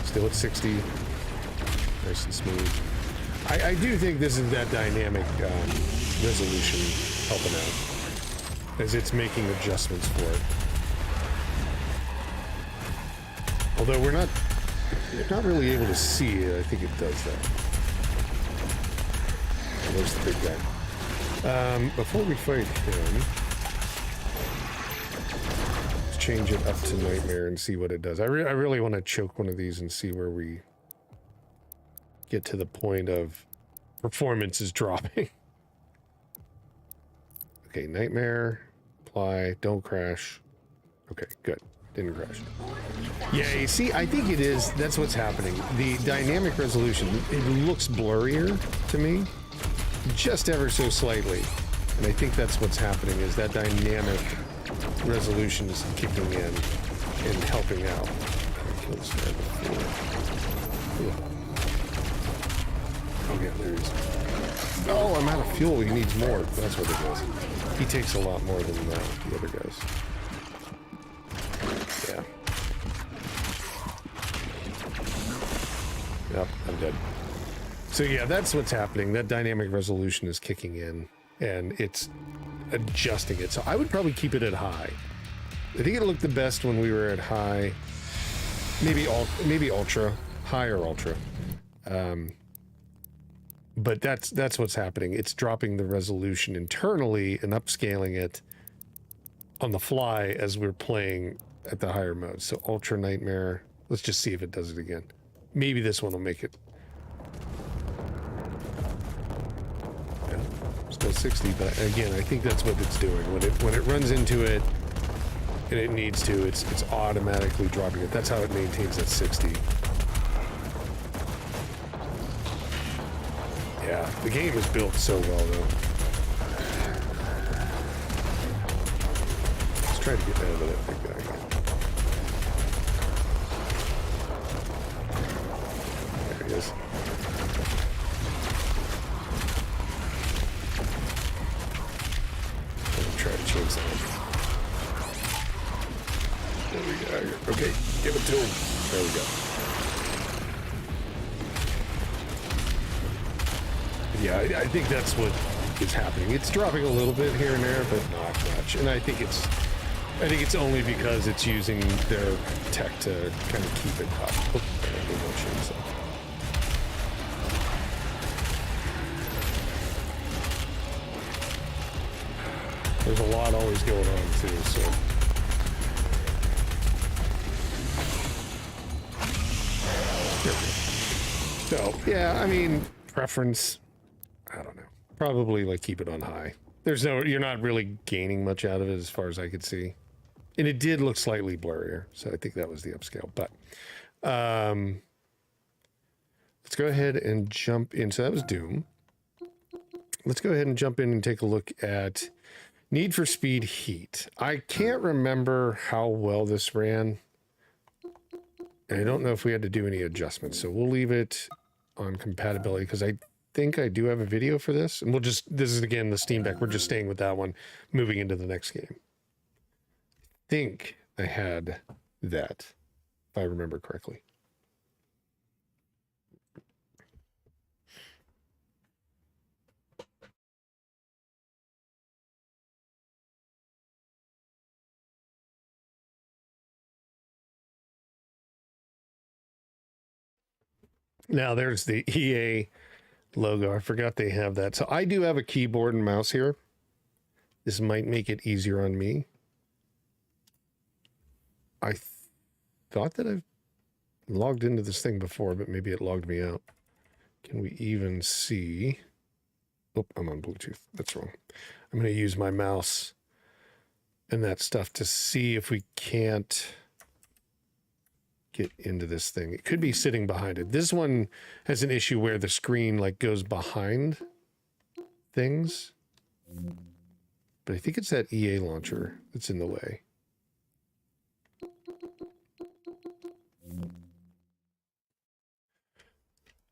Still at 60. Nice and smooth. I do think this is that dynamic resolution helping out, as it's making adjustments for it. Although we're not really able to see it, I think it does that. Oh, there's the big guy. Before we fight him, let's change it up to Nightmare and see what it does. I really want to choke one of these and see where we get to the point of performance is dropping. Okay, Nightmare, apply, don't crash. Okay, good. Didn't crash. Yeah, you see, I think it is. That's what's happening. The dynamic resolution, it looks blurrier to me, just ever so slightly. And I think that's what's happening, is that dynamic resolution is kicking in and helping out. Kill this guy before. Oh yeah, there he is. Oh, I'm out of fuel. He needs more. That's what it is. He takes a lot more than the other guys. Yeah. Yep, I'm dead. So yeah, that's what's happening. That dynamic resolution is kicking in, and it's adjusting it. So I would probably keep it at high. I think it looked the best when we were at high. Maybe ultra, high or ultra. But that's what's happening. It's dropping the resolution internally and upscaling it on the fly as we're playing at the higher mode. So Ultra Nightmare. Let's just see if it does it again. Maybe this one will make it. Yeah, still 60, but again, I think that's what it's doing. When it runs into it and it needs to, it's automatically dropping it. That's how it maintains that 60. Yeah, the game is built so well, though. Let's try to get down to that big guy again. There he is. I'm gonna try to change that. There we go. Okay, give it to him. There we go. Yeah, I think that's what is happening. It's dropping a little bit here and there, but not much. And I think it's only because it's using their tech to kind of keep it up. Oh, I won't change that. There's a lot always going on too, so. So yeah, I mean, preference. I don't know. Probably like keep it on high. You're not really gaining much out of it as far as I could see. And it did look slightly blurrier, so I think that was the upscale. But let's go ahead and jump in. So that was Doom. Let's go ahead and jump in and take a look at Need for Speed Heat. I can't remember how well this ran. And I don't know if we had to do any adjustments. So we'll leave it on compatibility because I think I do have a video for this, and this is again the Steam Deck. We're just staying with that one, moving into the next game. I think I had that, if I remember correctly. Now there's the EA logo. I forgot they have that. So I do have a keyboard and mouse here. This might make it easier on me. I thought that I've logged into this thing before, but maybe it logged me out. Can we even see? Oh, I'm on Bluetooth. That's wrong. I'm going to use my mouse and that stuff to see if we can't get into this thing. It could be sitting behind it. This one has an issue where the screen like goes behind things. But I think it's that EA launcher that's in the way.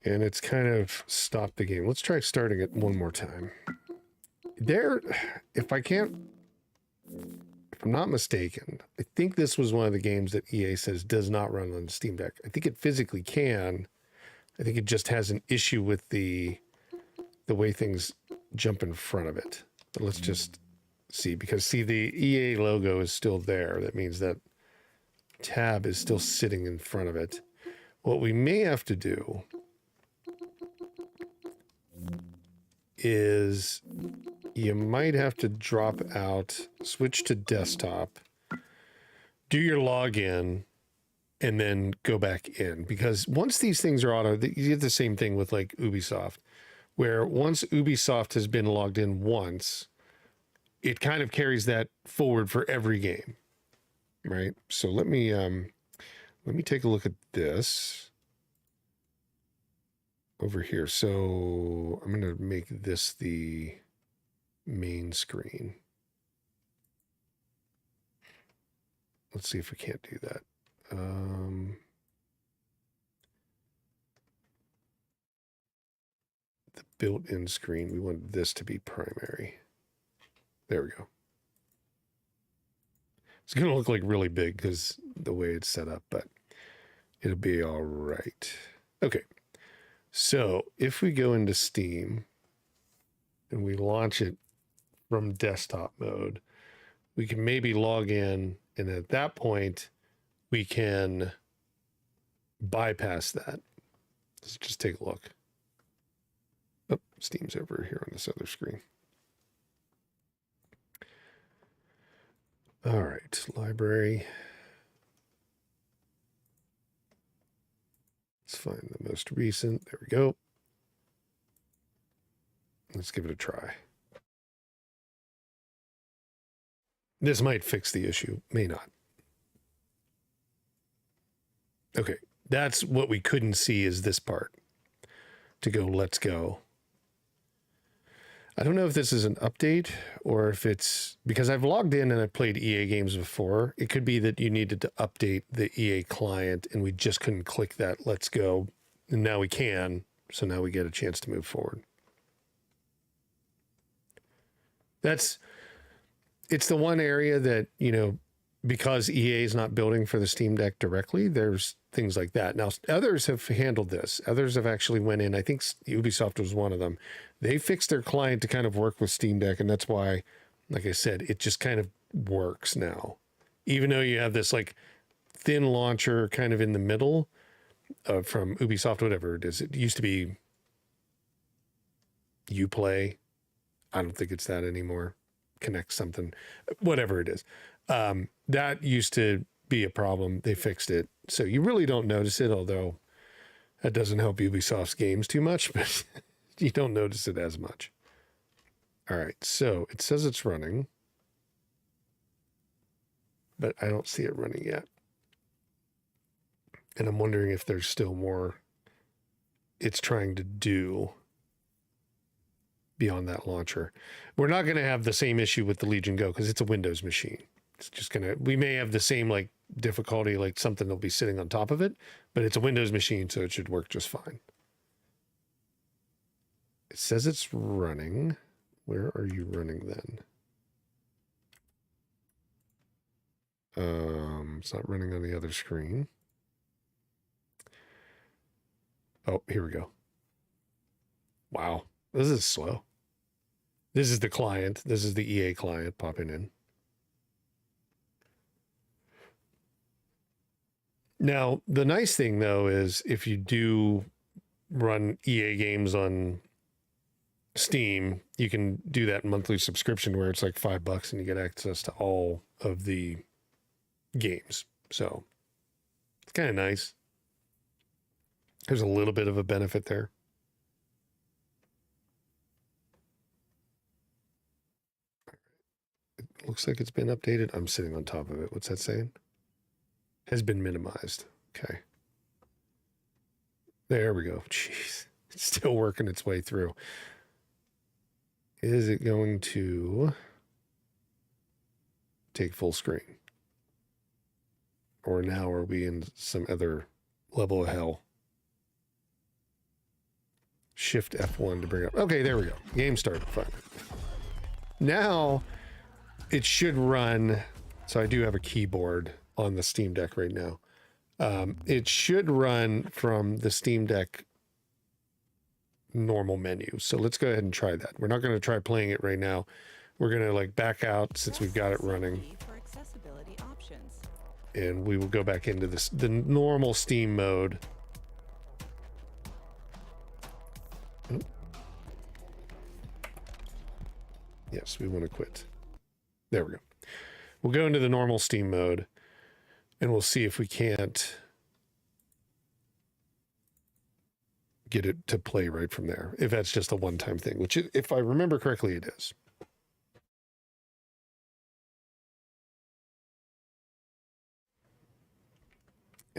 And it's kind of stopped the game. Let's try starting it one more time. If I'm not mistaken, I think this was one of the games that EA says does not run on the Steam Deck. I think it physically can. I think it just has an issue with the way things jump in front of it. But let's just see, because see, the EA logo is still there. That means that tab is still sitting in front of it. What we may have to do is you might have to drop out, switch to desktop, do your login, and then go back in. Because once these things are auto, you get the same thing with like Ubisoft, where once Ubisoft has been logged in once, it kind of carries that forward for every game. right? So let me take a look at this over here. So I'm going to make this the main screen. Let's see if we can't do that. The built-in screen, we want this to be primary. There we go. It's going to look like really big because the way it's set up, but it'll be all right. Okay. So if we go into Steam and we launch it from desktop mode, we can maybe log in, and at that point, we can bypass that. Let's just take a look. Oh, Steam's over here on this other screen. All right, library. Let's find the most recent. There we go. Let's give it a try. This might fix the issue, may not. Okay, that's what we couldn't see is this part. To go, let's go. I don't know if this is an update or if it's because I've logged in and I've played EA games before. It could be that you needed to update the EA client and we just couldn't click that let's go. And now we can. So now we get a chance to move forward. It's the one area that, you know, because EA is not building for the Steam Deck directly, there's things like that. Now, others have handled this. Others have actually went in. I think Ubisoft was one of them. They fixed their client to kind of work with Steam Deck, and that's why, like I said, it just kind of works now. Even though you have this like thin launcher kind of in the middle from Ubisoft, whatever it is. It used to be Uplay. I don't think it's that anymore. Connect something, whatever it is. That used to be a problem. They fixed it. So you really don't notice it, although that doesn't help Ubisoft's games too much, but you don't notice it as much. All right, so it says it's running, but I don't see it running yet. And I'm wondering if there's still more it's trying to do beyond that launcher. We're not going to have the same issue with the Legion Go because it's a Windows machine. It's just going to, we may have the same like difficulty, like something will be sitting on top of it, but it's a Windows machine, so it should work just fine. It says it's running. Where are you running then? It's not running on the other screen. Oh, here we go. Wow, this is slow. This is the client. This is the EA client popping in. Now, the nice thing, though, is if you do run EA games on Steam, you can do that monthly subscription where it's like $5 and you get access to all of the games. So it's kind of nice. There's a little bit of a benefit there. It looks like it's been updated. I'm sitting on top of it. What's that saying? Has been minimized. Okay. There we go. Jeez. It's still working its way through. Is it going to take full screen? Or now are we in some other level of hell? Shift F1 to bring up. Okay, there we go. Game started. Fine. Now it should run. So I do have a keyboard on the Steam Deck right now. It should run from the Steam Deck normal menu. So let's go ahead and try that. We're not going to try playing it right now. We're going to like back out since we've got it running. And we will go back into this, the normal Steam mode. Oh. Yes, we want to quit. There we go. We'll go into the normal Steam mode and we'll see if we can't get it to play right from there. If that's just a one-time thing, which if I remember correctly, it is.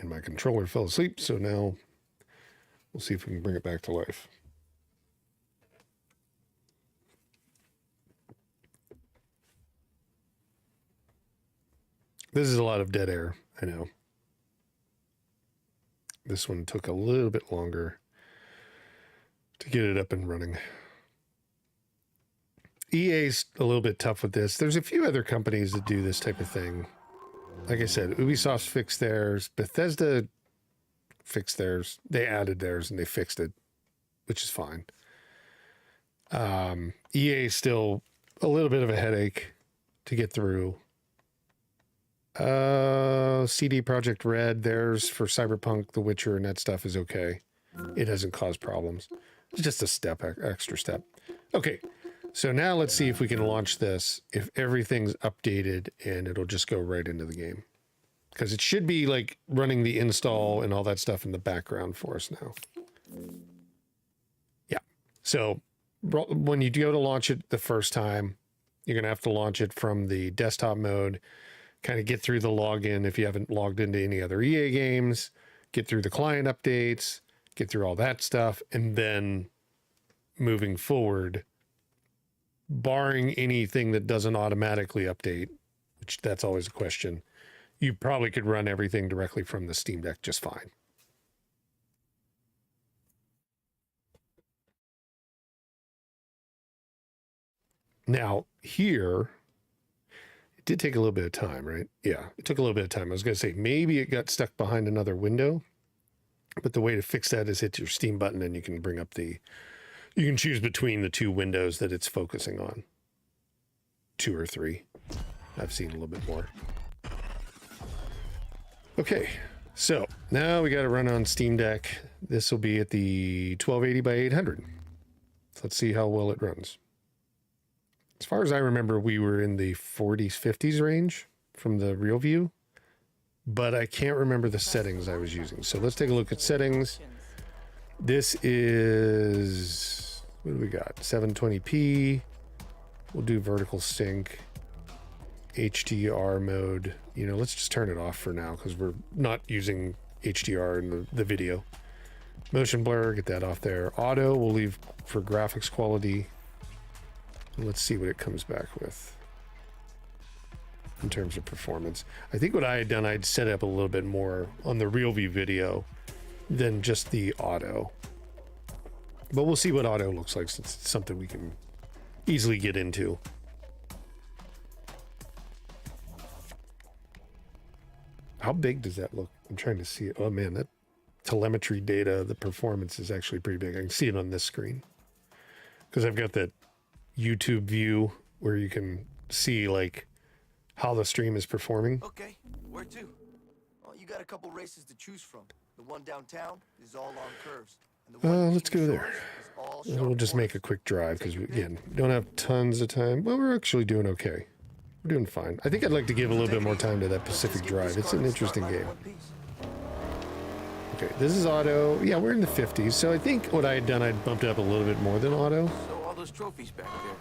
and my controller fell asleep. So now we'll see if we can bring it back to life. This is a lot of dead air, I know. This one took a little bit longer to get it up and running. EA's a little bit tough with this. There's a few other companies that do this type of thing. Like I said, Ubisoft fixed theirs. Bethesda fixed theirs. They added theirs and they fixed it, which is fine. EA is still a little bit of a headache to get through. CD Projekt Red, theirs for Cyberpunk, The Witcher, and that stuff is okay. It doesn't cause problems. It's just a step, extra step. Okay, so now let's see if we can launch this, if everything's updated, and it'll just go right into the game. Because it should be like running the install and all that stuff in the background for us now. Yeah, so when you go to launch it the first time, you're going to have to launch it from the desktop mode, kind of get through the login if you haven't logged into any other EA games, get through the client updates, get through all that stuff, and then moving forward, barring anything that doesn't automatically update, which that's always a question, you probably could run everything directly from the Steam Deck just fine. Now, here, it did take a little bit of time, right? Yeah, it took a little bit of time. I was going to say, maybe it got stuck behind another window, but the way to fix that is hit your Steam button and you can bring up you can choose between the two windows that it's focusing on. 2 or 3. I've seen a little bit more. Okay, so now we got to run on Steam Deck. This will be at the 1280 by 800. So let's see how well it runs. As far as I remember, we were in the 40s, 50s range from the real view, but I can't remember the settings I was using. So let's take a look at settings. This is, what do we got? 720p. We'll do vertical sync, HDR mode. You know, let's just turn it off for now because we're not using HDR in the video. Motion blur, get that off there. Auto, we'll leave for graphics quality. Let's see what it comes back with in terms of performance. I think what I had done, I'd set up a little bit more on the real view video than just the auto. But we'll see what auto looks like since it's something we can easily get into. How big does that look? I'm trying to see it. Oh man, that telemetry data, the performance is actually pretty big. I can see it on this screen because I've got that YouTube view where you can see like how the stream is performing. Okay, where to? Well, you got a couple races to choose from. The one downtown is all on curves. And the one Let's go there. We'll just make a quick drive because we, again, don't have tons of time. Well, we're actually doing okay. We're doing fine. I think I'd like to give a little bit more time to that Pacific Drive. It's an interesting game. Okay, this is auto. Yeah, we're in the 50s. So I think what I had done, I'd bumped it up a little bit more than auto. So all those trophies back there.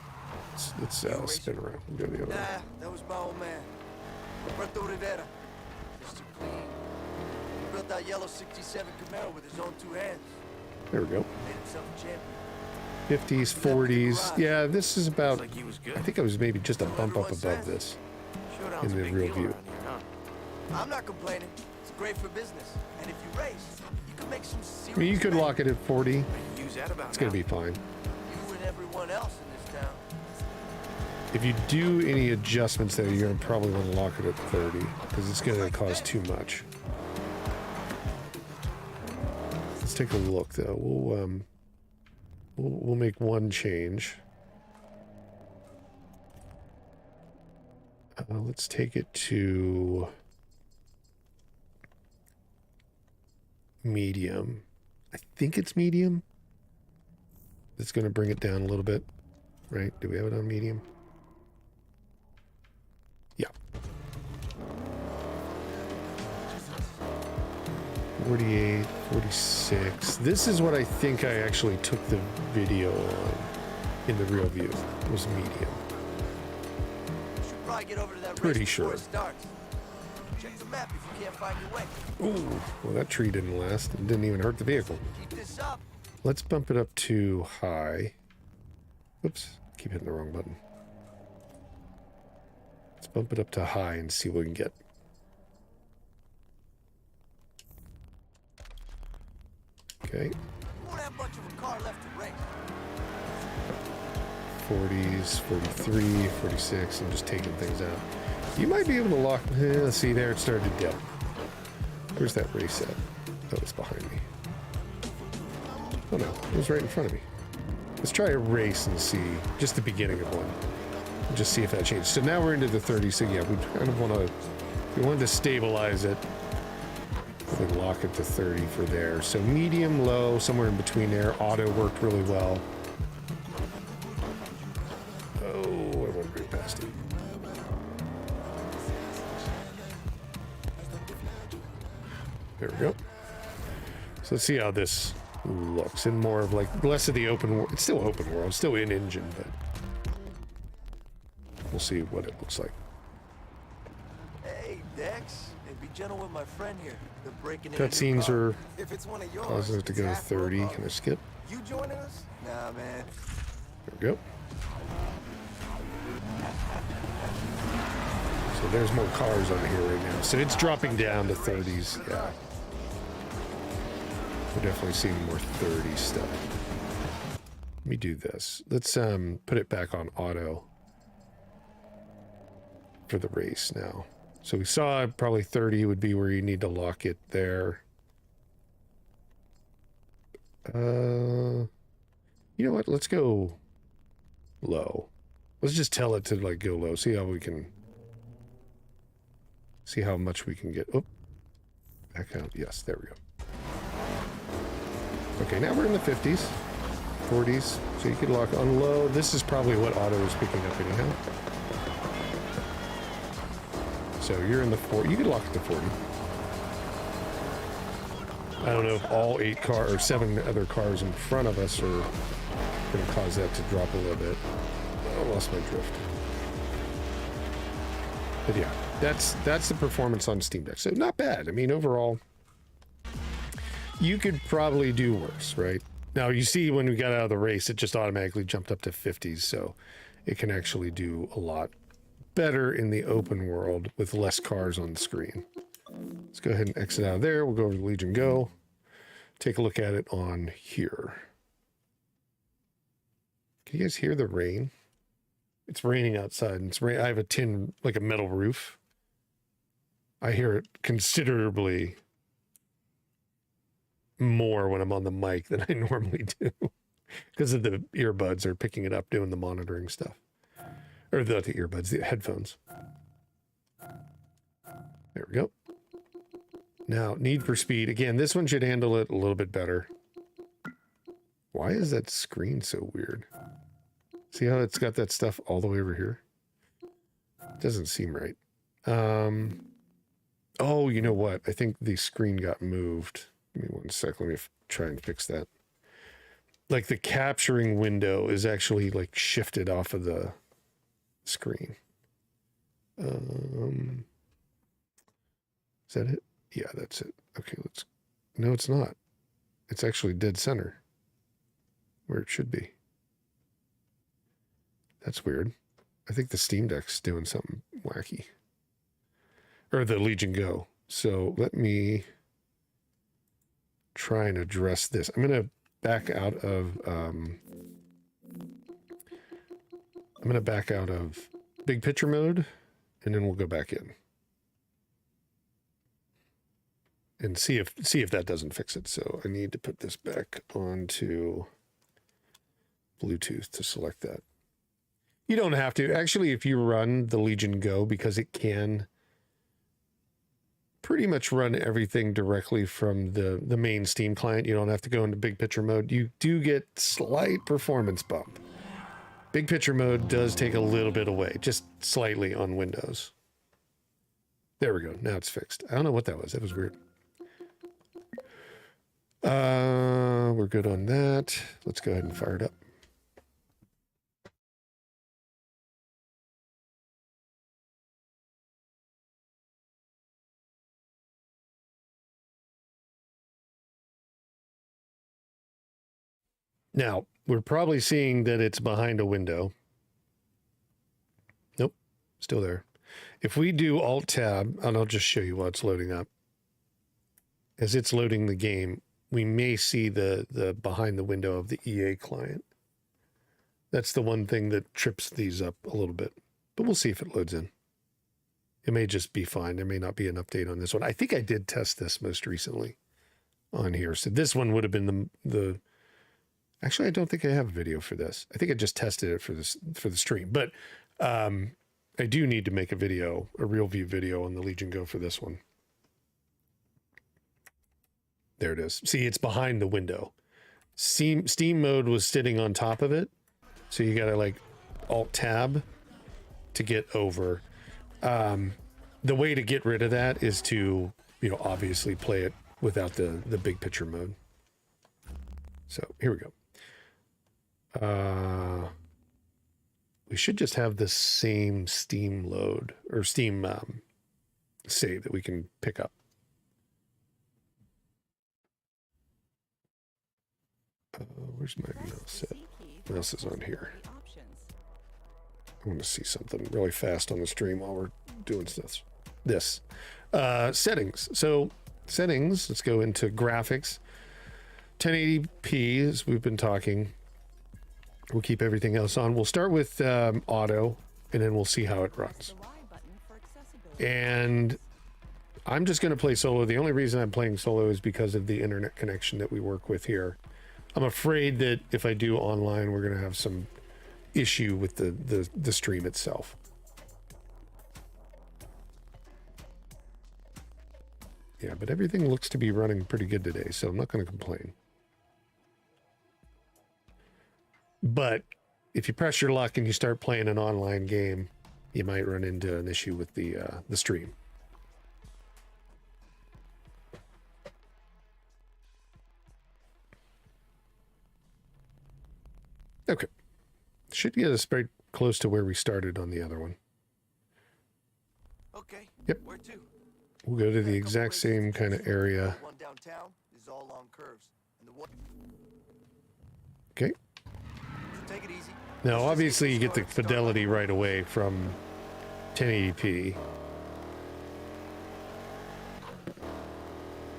Let's spin around and go the other way. Nah, that was my old man. Roberto Rivera. Mr. Clean. He built that yellow 67 Camaro with his own 2 hands. There we go. Made himself a champion. 50s, 40s. Yeah, this is about, I think I was maybe just a bump up above this in the real view. I'm not complaining. It's great for business. And if you race, you can make some serious I mean, you could money. lock it at 40. It's going to be fine. You and everyone else in this town. If you do any adjustments there, you're going to probably want to lock it at 30 because it's going to cause too much. Let's take a look though. We'll make one change. Let's take it to medium. I think it's medium. It's going to bring it down a little bit, right? Do we have it on medium? Yeah. 48, 46. This is what I think I actually took the video on in the real view. It was medium. Should probably get over to that Pretty race before sure. it starts. Check the map if you can't find your way. Ooh, well, that tree didn't last. It didn't even hurt the vehicle. Keep this up. Let's bump it up to high. Oops, keep hitting the wrong button. Let's bump it up to high and see what we can get. Okay. Won't have much of a car left to race. 40s, 43, 46. I'm just taking things out. You might be able to lock... let's see there, it started to dip. Where's that race at? Oh, it's behind me. Oh no, it was right in front of me. Let's try a race and see just the beginning of one. Just see if that changed. So now we're into the 30s. So yeah, we kind of want to... We wanted to stabilize it. Then lock it to 30 for there. So medium, low, somewhere in between there. Auto worked really well. Oh, I went right past it. There we go. So let's see how this looks in more of like less of the open world. It's still open world, still in engine, but we'll see what it looks like. Hey, Dex. Hey, be gentle with my friend here. They're breaking in. Cutscenes are If it's one of yours, causing it to go to 30. Can I skip? You joining us? Nah, man. There we go. So there's more cars on here right now. So it's dropping down to 30s. Yeah. We're definitely seeing more 30 stuff. Let me do this. Let's put it back on auto for the race now. So we saw probably 30 would be where you need to lock it there. You know what? Let's go low. Let's just tell it to like go low. See how we can see how much we can get. Oh, back out. Yes, there we go. Okay, now we're in the 50s, 40s. So you could lock on low. This is probably what auto is picking up anyhow. So you're in the 40. You could lock it to 40. I don't know if all 8 cars or 7 other cars in front of us are going to cause that to drop a little bit. I lost my drift. But yeah, that's the performance on Steam Deck. So not bad. I mean, overall, you could probably do worse, right? Now, you see when we got out of the race, it just automatically jumped up to 50s, so it can actually do a lot better in the open world with less cars on the screen. Let's go ahead and exit out of there. We'll go over to Legion Go. Take a look at it on here. Can you guys hear the rain? It's raining outside. And it's rain. I have a tin, like a metal roof. I hear it considerably more when I'm on the mic than I normally do because of the earbuds are picking it up doing the monitoring stuff. Or the earbuds, the headphones. There we go. Now, Need for Speed. Again, this one should handle it a little bit better. Why is that screen so weird? See how it's got that stuff all the way over here? Doesn't seem right. Oh, you know what? I think the screen got moved. Give me one sec. Let me try and fix that. Like the capturing window is actually like shifted off of the screen. Is that it? Yeah, that's it. Okay, let's... No, it's not. It's actually dead center. Where it should be. That's weird. I think the Steam Deck's doing something wacky. Or the Legion Go. So let me try and address this. I'm going to back out of... I'm going to back out of big picture mode, and then we'll go back in. And see if that doesn't fix it. So I need to put this back onto Bluetooth to select that. You don't have to. Actually, if you run the Legion Go, because it can pretty much run everything directly from the main Steam client, you don't have to go into big picture mode. You do get slight performance bump. Big picture mode does take a little bit away, just slightly on Windows. There we go. Now it's fixed. I don't know what that was. That was weird. We're good on that. Let's go ahead and fire it up. Now, we're probably seeing that it's behind a window. Nope, still there. If we do Alt-Tab, and I'll just show you while it's loading up. As it's loading the game, we may see the behind the window of the EA client. That's the one thing that trips these up a little bit. But we'll see if it loads in. It may just be fine. There may not be an update on this one. I think I did test this most recently on here. So this one would have been the actually, I don't think I have a video for this. I think I just tested it for the stream. But I do need to make a video, a real view video on the Legion Go for this one. There it is. See, it's behind the window. Steam mode was sitting on top of it. So you got to like Alt-Tab to get over. The way to get rid of that is to, you know, obviously play it without the big picture mode. So here we go. We should just have the same Steam load or Steam save that we can pick up. Where's my mouse at? Mouse is on here. I want to see something really fast on the stream while we're doing this. Settings. So settings, let's go into graphics. 1080p, as we've been talking. We'll keep everything else on. We'll start with auto, and then we'll see how it runs. And I'm just going to play solo. The only reason I'm playing solo is because of the internet connection that we work with here. I'm afraid that if I do online, we're going to have some issue with the stream itself. Yeah, but everything looks to be running pretty good today, so I'm not going to complain. But if you press your luck and you start playing an online game, you might run into an issue with the stream. Okay. Should get us very close to where we started on the other one. Okay. Yep. Where to? We'll go to the exact same kind of area. One downtown is all long curves. And the one... Okay. So take it easy. Now, obviously, you get the fidelity right away from 1080p.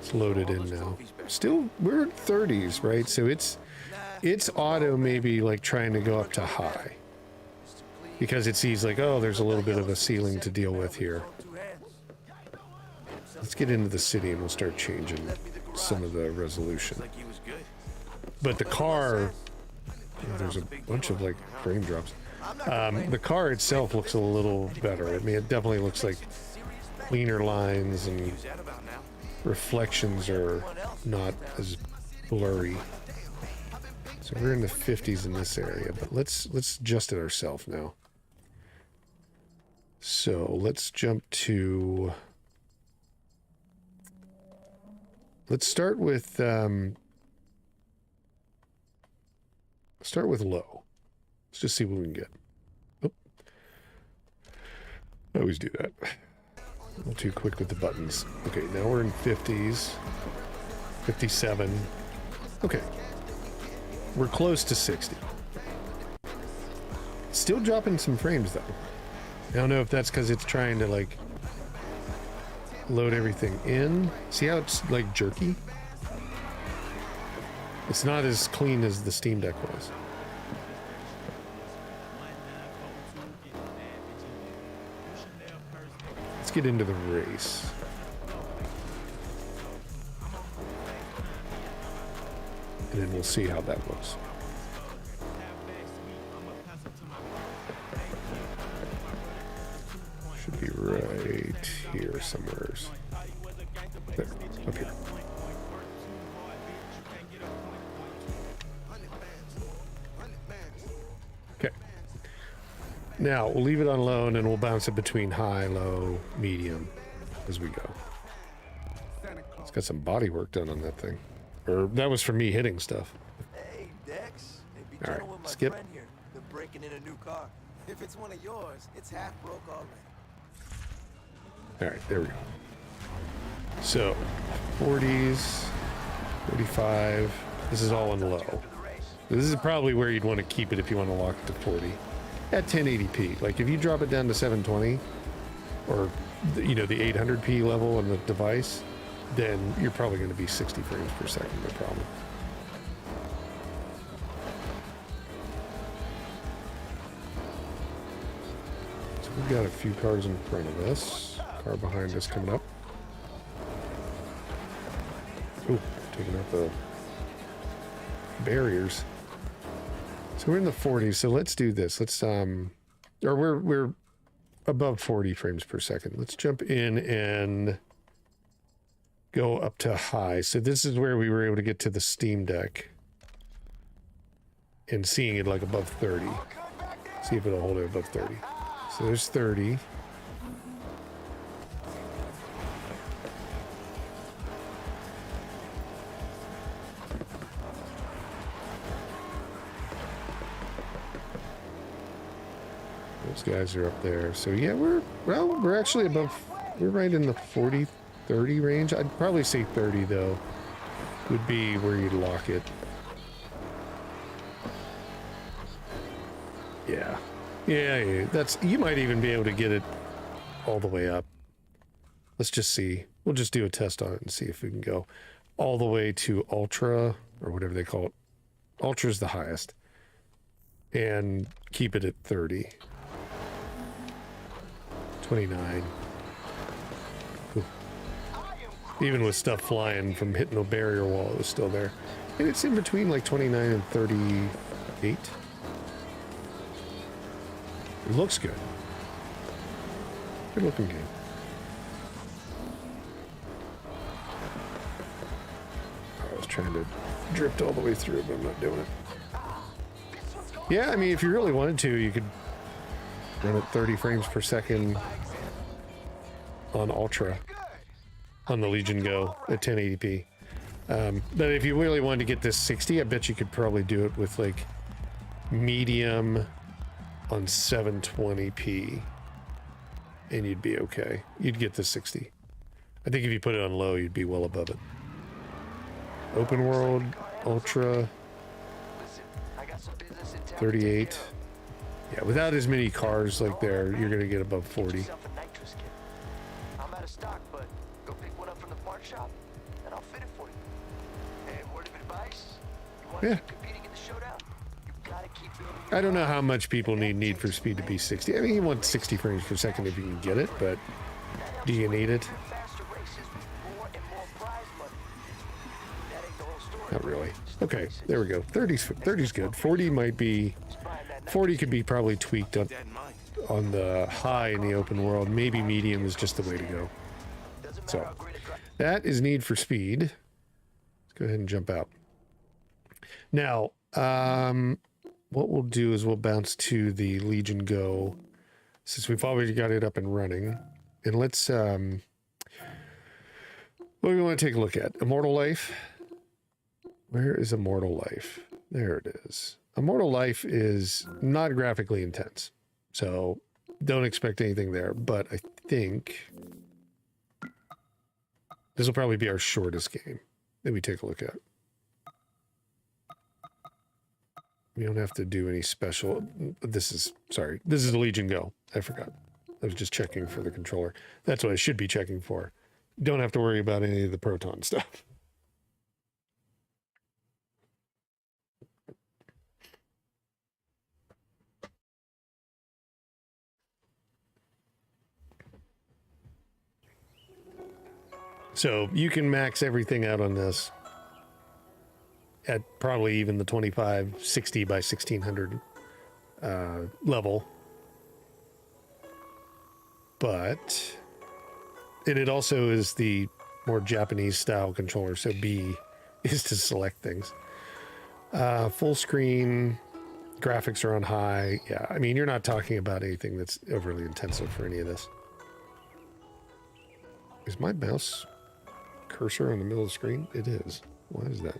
It's loaded in now. Still, we're at 30s, right? So it's auto maybe like trying to go up to high. Because it sees like, oh, there's a little bit of a ceiling to deal with here. Let's get into the city and we'll start changing some of the resolution. But the car, there's a bunch of like frame drops. The car itself looks a little better. I mean, it definitely looks like cleaner lines and reflections are not as blurry. So we're in the 50s in this area, but let's adjust it ourselves now. So let's jump to... Let's start with low. Let's just see what we can get. Oh. I always do that. I'm too quick with the buttons. Okay, now we're in 50s. 57. Okay. We're close to 60. Still dropping some frames though. I don't know if that's because it's trying to like load everything in. See how it's like jerky? It's not as clean as the Steam Deck was. Let's get into the race. And then we'll see how that looks. Should be right here somewhere. There, up here. Okay. Now, we'll leave it on low and then we'll bounce it between high, low, medium as we go. It's got some body work done on that thing. Or that was for me hitting stuff. Hey, Dex. Hey, be All gentle right, with my skip. friend here. They're breaking in a new car. If it's one of yours, it's half broke already. All right, there we go. So, 40s, 45. This is all in low. This is probably where you'd want to keep it if you want to lock it to 40 at 1080p. Like if you drop it down to 720 or you know the 800p level on the device, then you're probably going to be 60 frames per second, no problem. So we've got a few cars in front of us. Car behind us coming up. Ooh, taking out the barriers. So we're in the 40s, so let's do this. Let's or we're above 40 frames per second. Let's jump in and go up to high. So this is where we were able to get to the Steam Deck and seeing it like above 30. See if it'll hold it above 30. So there's 30. Those guys are up there. So yeah, we're actually above, we're right in the 40, 30 range. I'd probably say 30 though would be where you'd lock it. Yeah. Yeah, that's, you might even be able to get it all the way up. Let's just see. We'll just do a test on it and see if we can go all the way to Ultra or whatever they call it. Ultra's the highest. And keep it at 30. 29. Ooh. Even with stuff flying from hitting the barrier wall, it was still there. And it's in between like 29 and 38. It looks good. Good looking game. I was trying to drift all the way through, but I'm not doing it. Yeah, I mean, if you really wanted to, you could run at 30 frames per second on Ultra on the Legion Go at 1080p. But if you really wanted to get this 60, I bet you could probably do it with like medium on 720p and you'd be okay. You'd get the 60. I think if you put it on low, you'd be well above it. Open world, Ultra, 38. Yeah, without as many cars like there, you're gonna get above 40. I'm out of stock, but go pick one up from the part shop and I'll fit it for you. Hey, word of advice? You want to keep competing in the showdown? You gotta keep building. I don't know how much people need for speed to be 60. I mean, you want 60 frames per second if you can get it, but do you need it? Not really. Okay, there we go. 30's good. 40 might be, 40 could be probably tweaked up on the high in the open world. Maybe medium is just the way to go. So that is Need for Speed. Let's go ahead and jump out. Now, what we'll do is we'll bounce to the Legion Go since we've already got it up and running. And let's, what do we want to take a look at? Immortal Life. Where is Immortal Life? There it is. Immortal Life is not graphically intense, so don't expect anything there, but I think this will probably be our shortest game that we take a look at. We don't have to do any special. This is the Legion Go. I forgot. I was just checking for the controller. That's what I should be checking for. Don't have to worry about any of the Proton stuff. So you can max everything out on this at probably even the 2560 by 1600 level. But, and it also is the more Japanese style controller, so B is to select things. Full screen, graphics are on high. Yeah, I mean, you're not talking about anything that's overly intensive for any of this. Is my mouse cursor on the middle of the screen? It is. Why is that?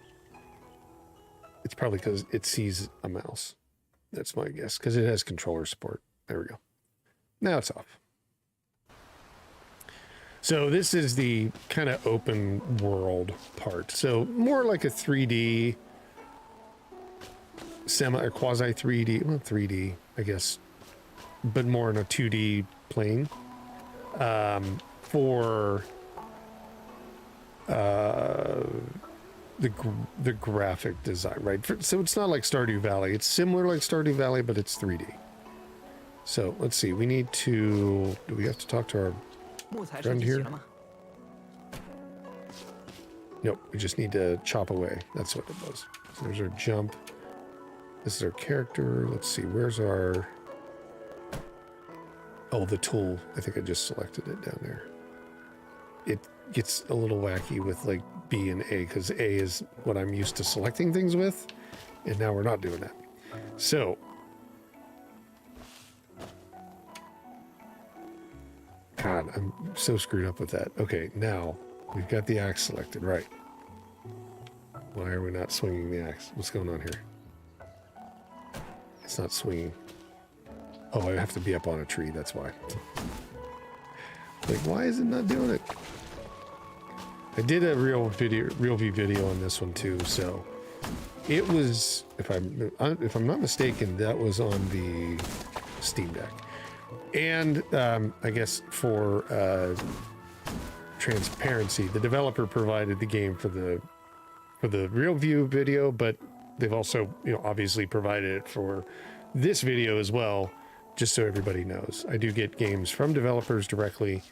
It's probably because it sees a mouse. That's my guess, because it has controller support. There we go. Now it's off. So this is the kind of open world part. So more like a 3D semi or quasi 3D, well, 3D, I guess, but more in a 2D plane for the graphic design, right? So it's not like Stardew Valley. It's similar like Stardew Valley, but it's 3D. So let's see. We need to. Do we have to talk to our friend here? Nope. We just need to chop away. That's what it was. So there's our jump. This is our character. Let's see. Where's our? Oh, the tool. I think I just selected it down there. It gets a little wacky with like B and A because A is what I'm used to selecting things with, and now we're not doing that. So. God, I'm so screwed up with that. Okay, now we've got the axe selected, right? Why are we not swinging the axe? What's going on here? It's not swinging. Oh, I have to be up on a tree, that's why. Like, why is it not doing it? I did a real view video on this one too, so it was, if I'm not mistaken, that was on the Steam Deck. And I guess for transparency, the developer provided the game for the real view video, but they've also, obviously provided it for this video as well, just so everybody knows. I do get games from developers directly,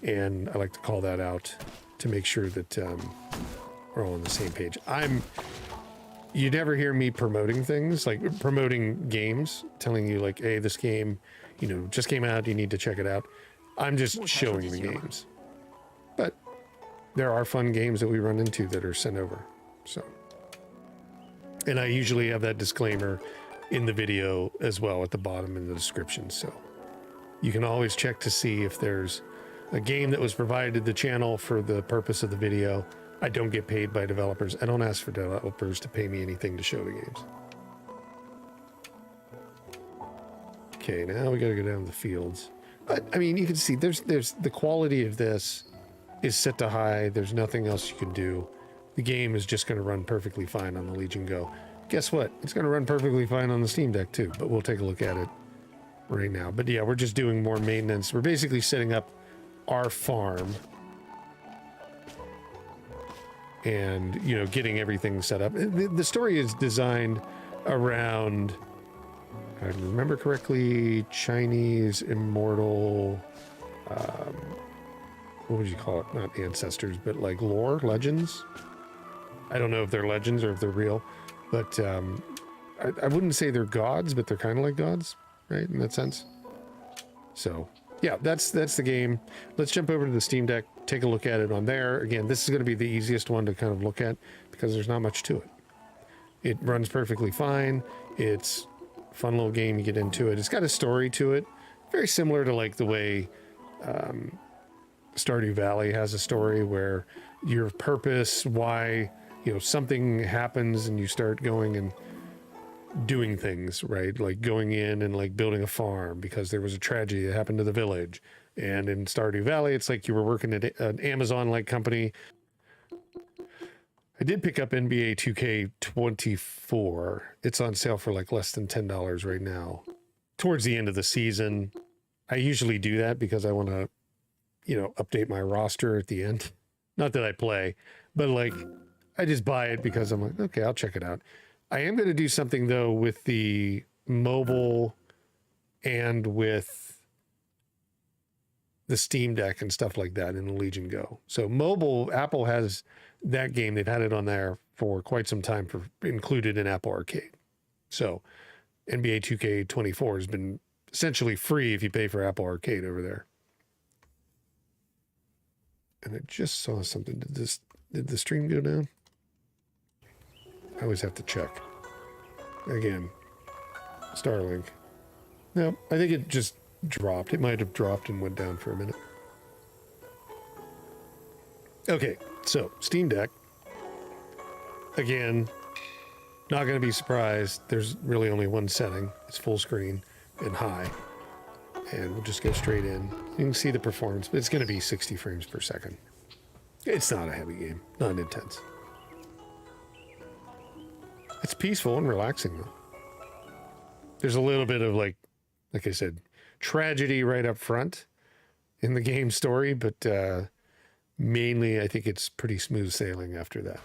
and I like to call that out to make sure that we're all on the same page. You never hear me promoting things, like promoting games, telling you like, hey, this game, just came out, you need to check it out. I'm just showing the games. But there are fun games that we run into that are sent over. So, and I usually have that disclaimer in the video as well at the bottom in the description. So you can always check to see if there's a game that was provided to the channel for the purpose of the video. I don't get paid by developers. I don't ask for developers to pay me anything to show the games. Okay, now we got to go down the fields. But I mean, you can see there's the quality of this is set to high. There's nothing else you can do. The game is just going to run perfectly fine on the Legion Go. Guess what? It's going to run perfectly fine on the Steam Deck too, but we'll take a look at it right now. But yeah, we're just doing more maintenance. We're basically setting up our farm and, getting everything set up. The story is designed around, if I remember correctly, Chinese immortal, what would you call it? Not ancestors, but like lore, legends. I don't know if they're legends or if they're real, but I wouldn't say they're gods, but they're kind of like gods, right? In that sense. So yeah, that's the game. Let's jump over to the Steam Deck, take a look at it on there. Again, this is going to be the easiest one to kind of look at because there's not much to it. It runs perfectly fine. It's a fun little game. You get into it. It's got a story to it. Very similar to like the way Stardew Valley has a story where your purpose, why, something happens and you start going and doing things, right? Like going in and like building a farm because there was a tragedy that happened to the village. And in Stardew Valley, it's like you were working at an Amazon-like company. I did pick up NBA 2K24. It's on sale for like less than $10 right now. Towards the end of the season, I usually do that because I want to, update my roster at the end. Not that I play, but like I just buy it because I'm like, okay, I'll check it out. I am going to do something though with the mobile and with the Steam Deck and stuff like that in the Legion Go. So mobile, Apple has that game. They've had it on there for quite some time, for included in Apple Arcade. So NBA 2K24 has been essentially free if you pay for Apple Arcade over there. And I just saw something. Did the stream go down? I always have to check. Again, Starlink. No, I think it just dropped. It might have dropped and went down for a minute. Okay, so Steam Deck. Again, not going to be surprised. There's really only one setting. It's full screen and high. And we'll just go straight in. You can see the performance, but it's going to be 60 frames per second. It's not a heavy game, not intense. It's peaceful and relaxing though. There's a little bit of like I said, tragedy right up front in the game story, but mainly I think it's pretty smooth sailing after that.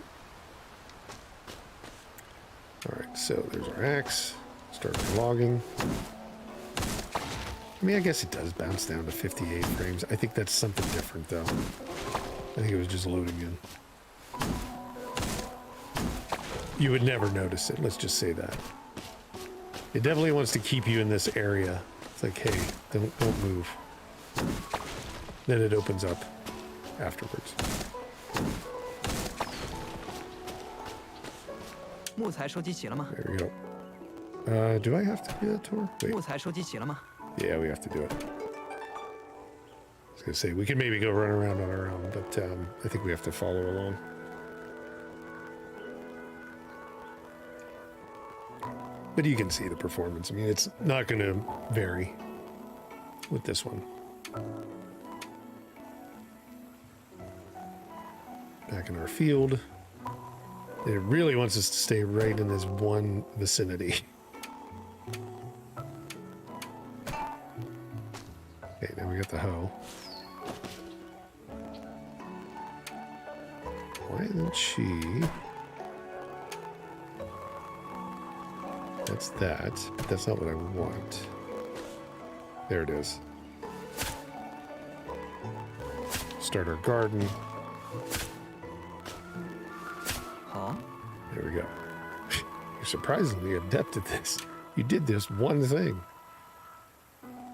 All right, so there's our axe. Start logging. I mean, I guess it does bounce down to 58 frames. I think that's something different, though. I think it was just loading in. You would never notice it, let's just say that. It definitely wants to keep you in this area. It's like, hey, don't move. Then it opens up afterwards. There we go. Do I have to do that tour? Wait. Yeah, we have to do it. I was going to say, we can maybe go run around on our own, but I think we have to follow along. But you can see the performance. I mean, it's not going to vary with this one. Back in our field. It really wants us to stay right in this one vicinity. Okay, now we got the hoe. Why isn't she... That's that, but that's not what I want. There it is. Start our garden. Huh? There we go. You're surprisingly adept at this. You did this one thing.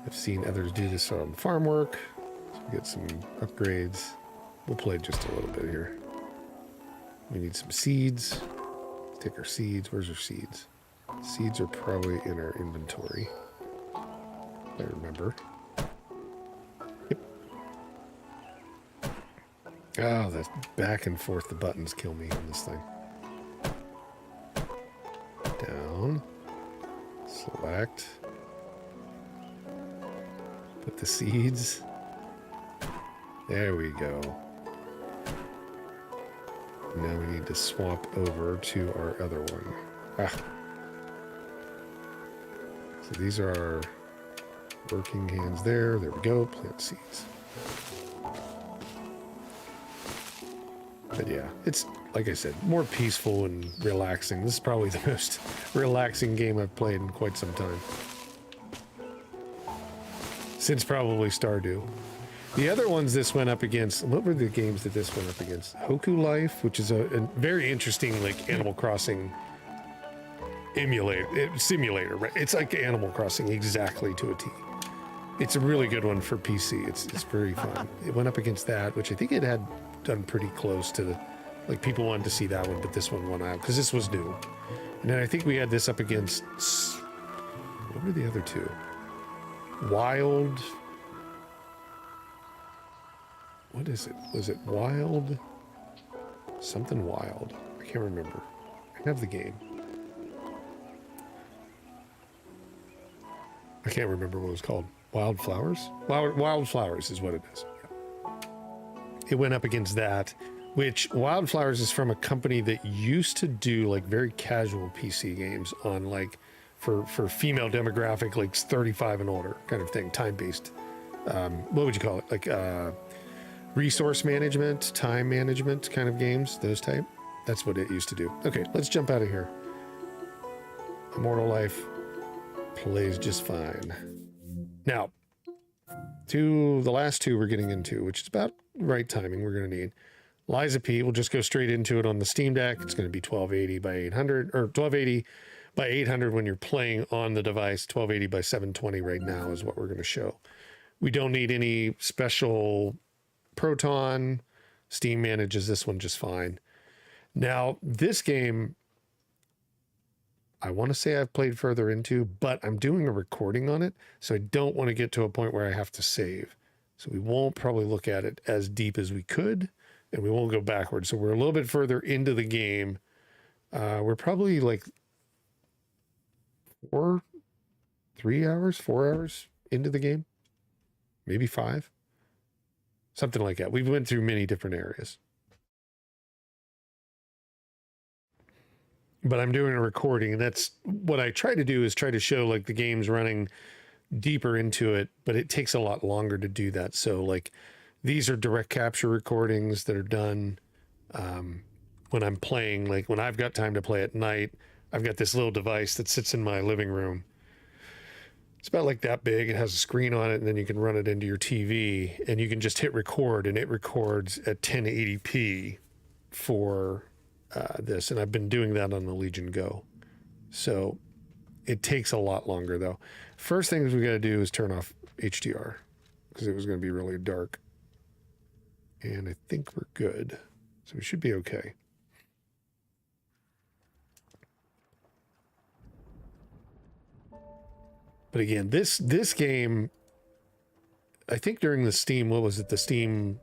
I've seen others do this on farm work. So we get some upgrades. We'll play just a little bit here. We need some seeds. Let's take our seeds. Where's our seeds? Seeds are probably in our inventory. If I remember. Yep. Oh, that back and forth, the buttons kill me on this thing. Down. Select. Put the seeds. There we go. Now we need to swap over to our other one. Ah. So these are our working hands there. There we go. Plant seeds. But yeah, it's, like I said, more peaceful and relaxing. This is probably the most relaxing game I've played in quite some time. Since probably Stardew. The other ones this went up against, what were the games that this went up against? Hoku Life, which is a very interesting, like, Animal Crossing simulator, right? It's like Animal Crossing exactly to a T. It's a really good one for PC. It's very fun. It went up against that, which I think it had done pretty close to the, like, people wanted to see that one, but this one won out because this was new. And then I think we had this up against, what were the other two? Wild. What is it? Was it Wild? Something Wild. I can't remember. I have the game. I can't remember what it was called. Wildflowers? Wildflowers is what it is. Yeah. It went up against that, which Wildflowers is from a company that used to do like very casual PC games on like for female demographic, like 35 and older kind of thing, time-based. What would you call it? Like resource management, time management kind of games, those type. That's what it used to do. Okay, let's jump out of here. Immortal Life plays just fine. Now, to the last two we're getting into, which is about right timing we're going to need. Liza P, we'll just go straight into it on the Steam Deck. It's going to be 1280 by 800, or 1280 by 800 when you're playing on the device. 1280 by 720 right now is what we're going to show. We don't need any special Proton. Steam manages this one just fine. Now, this game, I want to say I've played further into, but I'm doing a recording on it, so I don't want to get to a point where I have to save. So we won't probably look at it as deep as we could, and we won't go backwards. So we're a little bit further into the game. We're probably like 4 hours into the game, maybe 5, something like that. We've went through many different areas. but I'm doing a recording, and that's what I try to do, is try to show like the game's running deeper into it, but it takes a lot longer to do that. So like these are direct capture recordings that are done when I'm playing, like when I've got time to play at night. I've got this little device that sits in my living room. It's about like that big. It has a screen on it, and then you can run it into your TV, and you can just hit record, and it records at 1080p for this. And I've been doing that on the Legion Go. So it takes a lot longer though. First things we got to do is turn off HDR, because it was going to be really dark. And I think we're good. So we should be okay. But again, this game, I think during the Steam, what was it? The Steam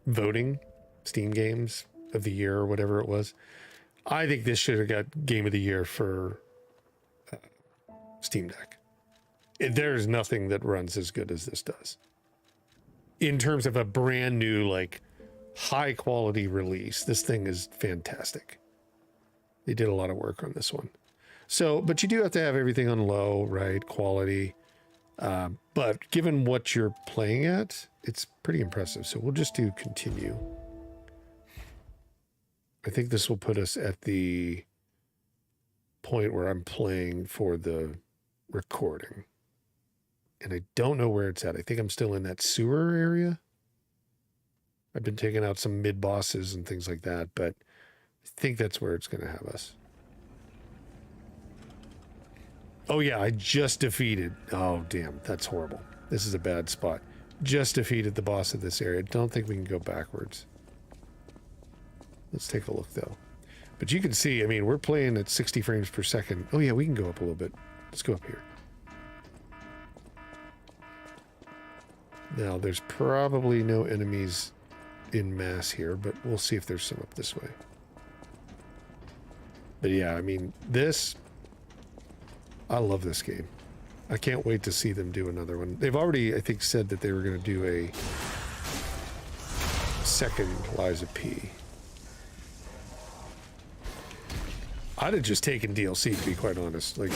voting, Steam games of the year or whatever it was. I think this should have got Game of the Year for Steam Deck. There's nothing that runs as good as this does. In terms of a brand new, like high quality release, this thing is fantastic. They did a lot of work on this one. So, but you do have to have everything on low, right? Quality. But given what you're playing at, it's pretty impressive. So we'll just do continue. I think this will put us at the point where I'm playing for the recording. And I don't know where it's at. I think I'm still in that sewer area. I've been taking out some mid bosses and things like that, but I think that's where it's going to have us. Oh yeah, I just defeated. Oh damn, that's horrible. This is a bad spot. Just defeated the boss of this area. Don't think we can go backwards. Let's take a look though. But you can see, I mean, we're playing at 60 frames per second. Oh yeah, we can go up a little bit. Let's go up here. Now, there's probably no enemies in mass here, but we'll see if there's some up this way. But yeah, I mean, I love this game. I can't wait to see them do another one. They've already, I think, said that they were going to do a second Liza P. I'd have just taken DLC, to be quite honest. Like,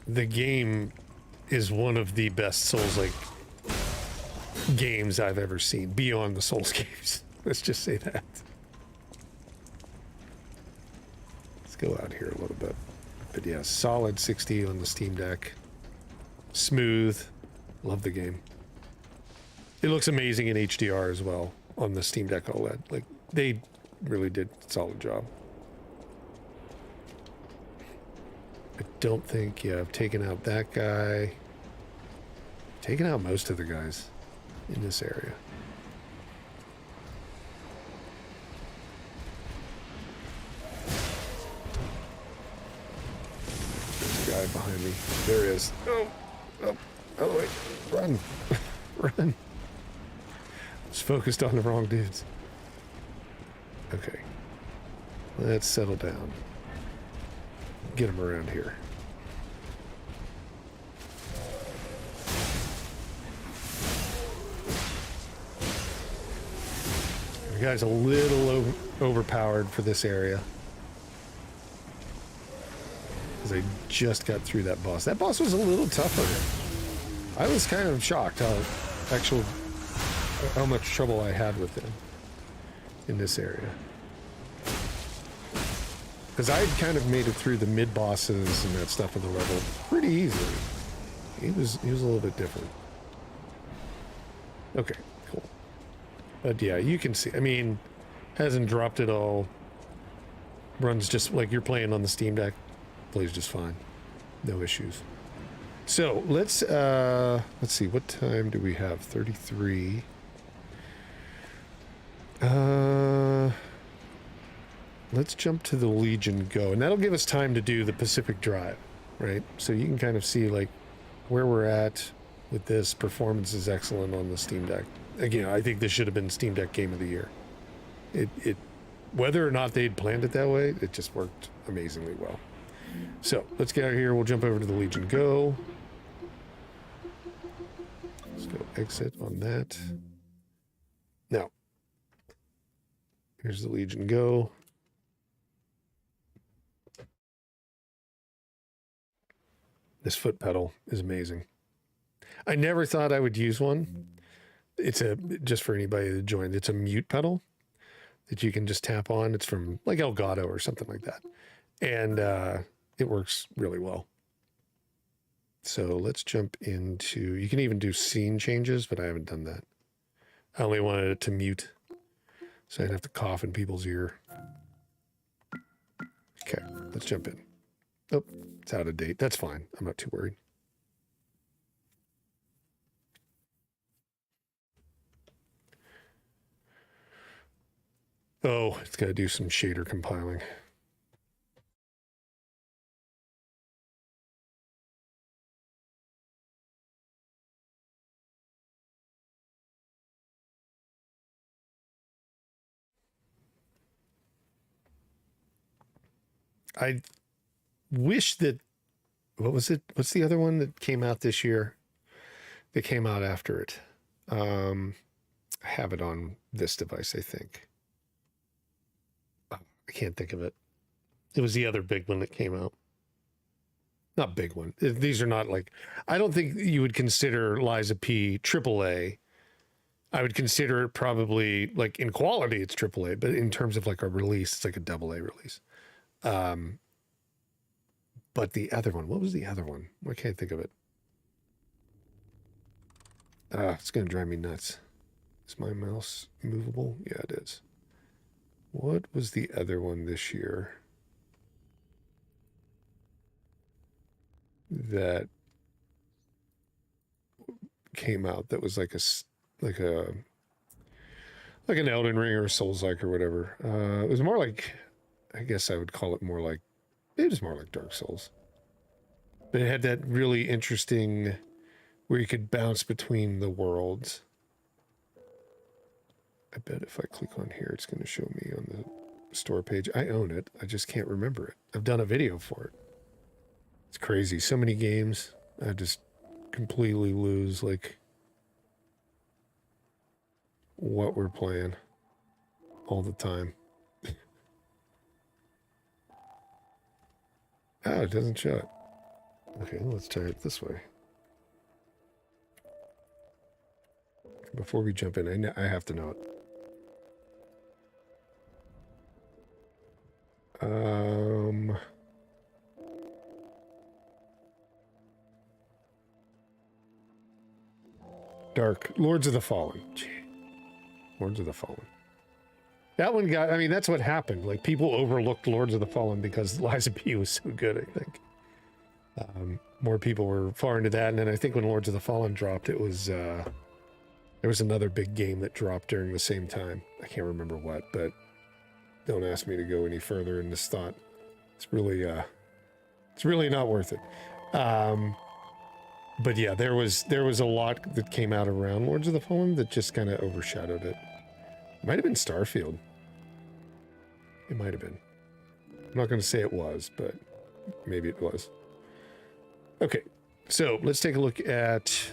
the game is one of the best Souls-like games I've ever seen, beyond the Souls games. Let's just say that. Let's go out here a little bit. But yeah, solid 60 on the Steam Deck. Smooth. Love the game. It looks amazing in HDR as well on the Steam Deck Oled. Like, they really did a solid job. I don't think, yeah, I've taken out that guy. Taken out most of the guys in this area. There's a guy behind me. There he is. Oh, oh, oh, wait. Run. Run. I was focused on the wrong dudes. Okay. Let's settle down. Get him around here. The guy's a little overpowered for this area. Because I just got through that boss. That boss was a little tougher. I was kind of shocked how much trouble I had with him in this area. Because I'd kind of made it through the mid bosses and that stuff of the level pretty easily. He was a little bit different. Okay, cool. But yeah, you can see, I mean, hasn't dropped at all. Runs just like you're playing on the Steam Deck. Plays just fine. No issues. So let's see, what time do we have? 33. Let's jump to the Legion Go, and that'll give us time to do the Pacific Drive, right? So you can kind of see like where we're at with this. Performance is excellent on the Steam Deck. Again, I think this should have been Steam Deck Game of the Year. It whether or not they'd planned it that way, it just worked amazingly well. So let's get out of here. We'll jump over to the Legion Go. Let's go exit on that. Now, Here's the Legion Go. This foot pedal is amazing. I never thought I would use one. It's just for anybody that joined, it's a mute pedal that you can just tap on. It's from like Elgato or something like that. And it works really well. So let's jump into, you can even do scene changes, but I haven't done that. I only wanted it to mute, so I didn't have to cough in people's ear. Okay, let's jump in. Oh, it's out of date. That's fine. I'm not too worried. Oh, it's got to do some shader compiling. I wish that, what was it? What's the other one that came out this year? That came out after it. I have it on this device, I think. Oh, I can't think of it. It was the other big one that came out. Not big one. These are not like, I don't think you would consider Liza P AAA. I would consider it probably, like, in quality, it's AAA, but in terms of like a release, it's like a AA release. But the other one, what was the other one? Why can't I think of it? It's going to drive me nuts. Is my mouse movable? Yeah, it is. What was the other one this year that came out that was like an Elden Ring or Souls-like or whatever? It was more like, I guess I would call it more like, it is more like Dark Souls. But it had that really interesting where you could bounce between the worlds. I bet if I click on here, it's going to show me on the store page. I own it. I just can't remember it. I've done a video for it. It's crazy. So many games. I just completely lose, like, what we're playing all the time. Oh, it doesn't show it. Okay, let's try it this way. Before we jump in, I have to know it. Dark Lords of the Fallen. Gee. Lords of the Fallen. That one got, I mean, that's what happened. Like, people overlooked Lords of the Fallen because Liza P was so good, I think. More people were far into that, and then I think when Lords of the Fallen dropped, it was, there was another big game that dropped during the same time. I can't remember what, but don't ask me to go any further in this thought. It's really not worth it. But yeah, there was a lot that came out around Lords of the Fallen that just kind of overshadowed it. It might have been Starfield. It might have been. I'm not going to say it was, but maybe it was. Okay, so let's take a look at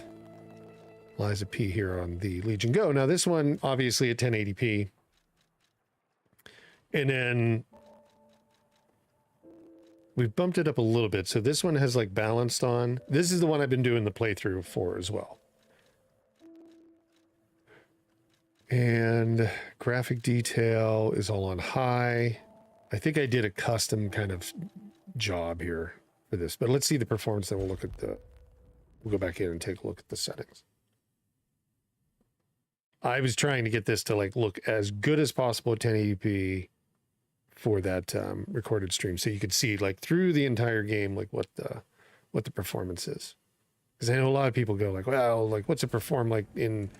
Liza P here on the Legion Go. Now this one, obviously at 1080p. And then we've bumped it up a little bit. So this one has like balanced on. This is the one I've been doing the playthrough for as well. And graphic detail is all on high. I think I did a custom kind of job here for this, but let's see the performance. Then we'll look at we'll go back in and take a look at the settings. I was trying to get this to like look as good as possible at 1080p for that recorded stream, so you could see like through the entire game like what the performance is. Because I know a lot of people go like, well, like what's it perform like in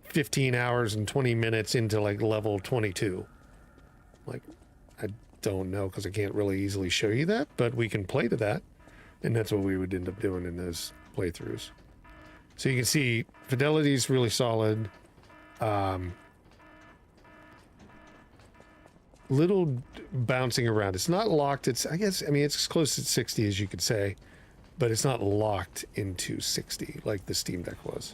15 hours and 20 minutes into like level 22? Like, I don't know, because I can't really easily show you that, but we can play to that, and that's what we would end up doing in those playthroughs. So you can see fidelity is really solid. Little bouncing around. It's not locked. It's, I guess, I mean, it's as close to 60 as you could say, but it's not locked into 60 like the Steam Deck was.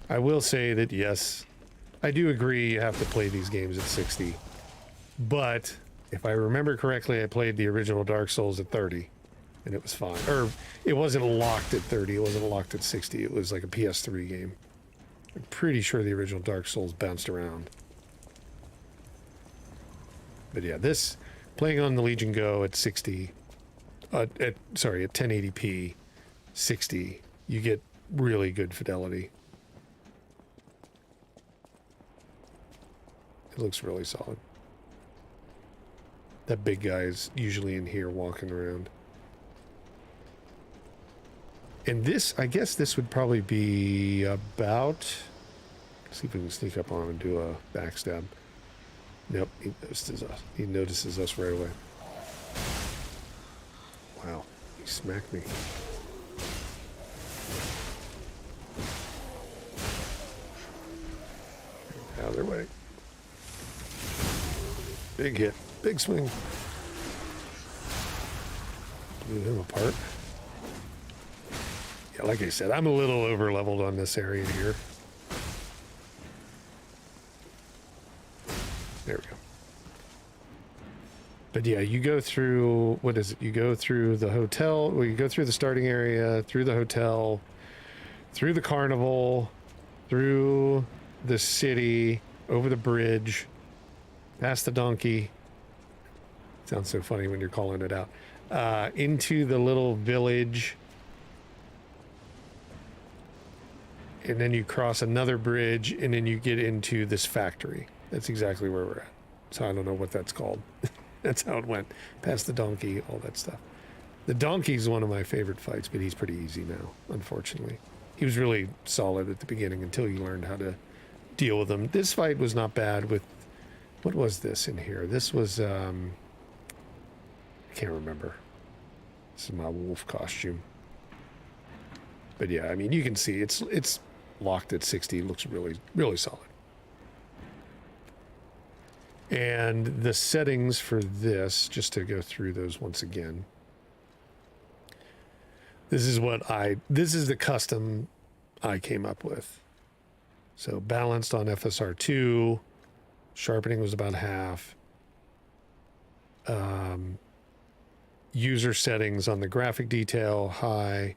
I will say that, yes, I do agree you have to play these games at 60. But if I remember correctly, I played the original Dark Souls at 30, and it was fine. Or it wasn't locked at 30. It wasn't locked at 60. It was like a PS3 game. I'm pretty sure the original Dark Souls bounced around. But yeah, this, playing on the Legion Go at 60, at 1080p, 60, you get really good fidelity. It looks really solid. That big guy is usually in here walking around. And this, I guess this would probably be about... See if we can sneak up on him and do a backstab. Nope, he notices us. He notices us right away. Wow, he smacked me. Out of their way. Big hit. Big swing. Blew him apart. Yeah, like I said, I'm a little over leveled on this area here. There we go. But yeah, you go through, what is it? You go through the hotel, well, you go through the starting area, through the hotel, through the carnival, through the city, over the bridge, past the donkey. Sounds so funny when you're calling it out. Into the little village. And then you cross another bridge, and then you get into this factory. That's exactly where we're at. So I don't know what that's called. That's how it went. Past the donkey, all that stuff. The donkey's one of my favorite fights, but he's pretty easy now, unfortunately. He was really solid at the beginning until you learned how to deal with him. This fight was not bad with... What was this in here? This was... I can't remember. This is my wolf costume. But yeah, I mean, you can see it's locked at 60. It looks really, really solid. And the settings for this, just to go through those once again. This is the custom I came up with. So balanced on FSR2, sharpening was about half. User settings on the graphic detail, high.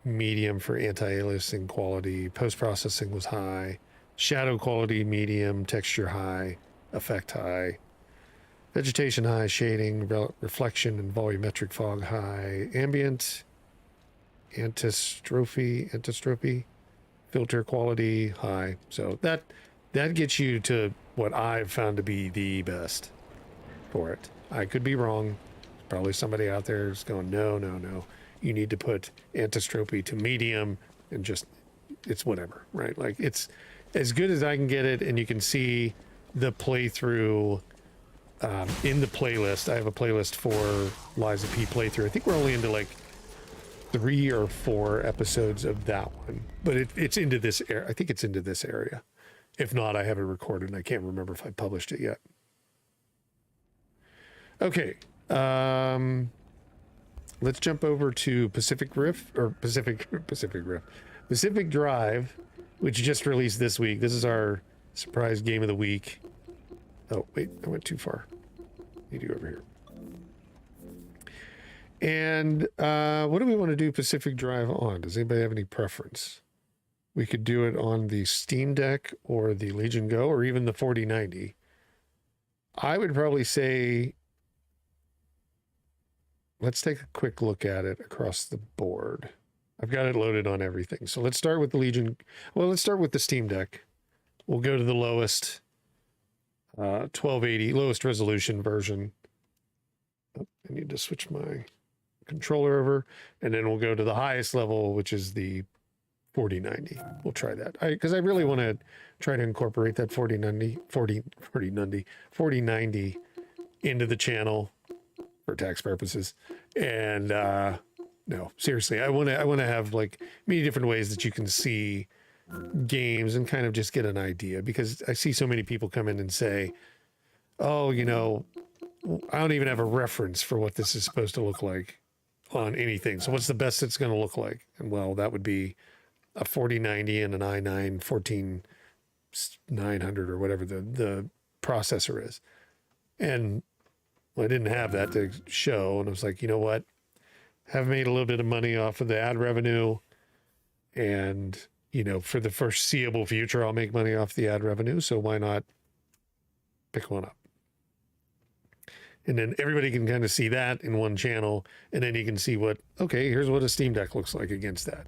Medium for anti-aliasing quality. Post-processing was high. Shadow quality, medium. Texture, high. Effect, high. Vegetation, high. Shading, reflection, and volumetric fog, high. Ambient, antistropy, filter quality, high. So that gets you to what I've found to be the best for it. I could be wrong. Probably somebody out there is going, no. You need to put antistropy to medium and just, it's whatever, right? Like, it's as good as I can get it, and you can see the playthrough in the playlist. I have a playlist for Liza P playthrough. I think we're only into like 3 or 4 episodes of that one, but it's into this area. I think it's into this area. If not, I have it recorded, and I can't remember if I published it yet. Okay. Let's jump over to Pacific Drive, which just released this week. This is our surprise game of the week. Oh, wait, I went too far. Need to go over here. And what do we want to do Pacific Drive on? Does anybody have any preference? We could do it on the Steam Deck or the Legion Go or even the 4090. I would probably say... Let's take a quick look at it across the board. I've got it loaded on everything. So let's start with the Legion. Well, let's start with the Steam Deck. We'll go to the lowest 1280, lowest resolution version. Oh, I need to switch my controller over. And then we'll go to the highest level, which is the 4090. We'll try that. Because I really want to try to incorporate that 4090 into the channel for tax purposes. And no, seriously, I want to have like many different ways that you can see games and kind of just get an idea, because I see so many people come in and say, oh, you know, I don't even have a reference for what this is supposed to look like on anything. So what's the best it's going to look like? And well, that would be a 4090 and an i9 14900 or whatever the processor is. And I didn't have that to show. And I was like, you know what? Have made a little bit of money off of the ad revenue. And, you know, for the foreseeable future, I'll make money off the ad revenue. So why not pick one up? And then everybody can kind of see that in one channel. And then you can see what, okay, here's what a Steam Deck looks like against that.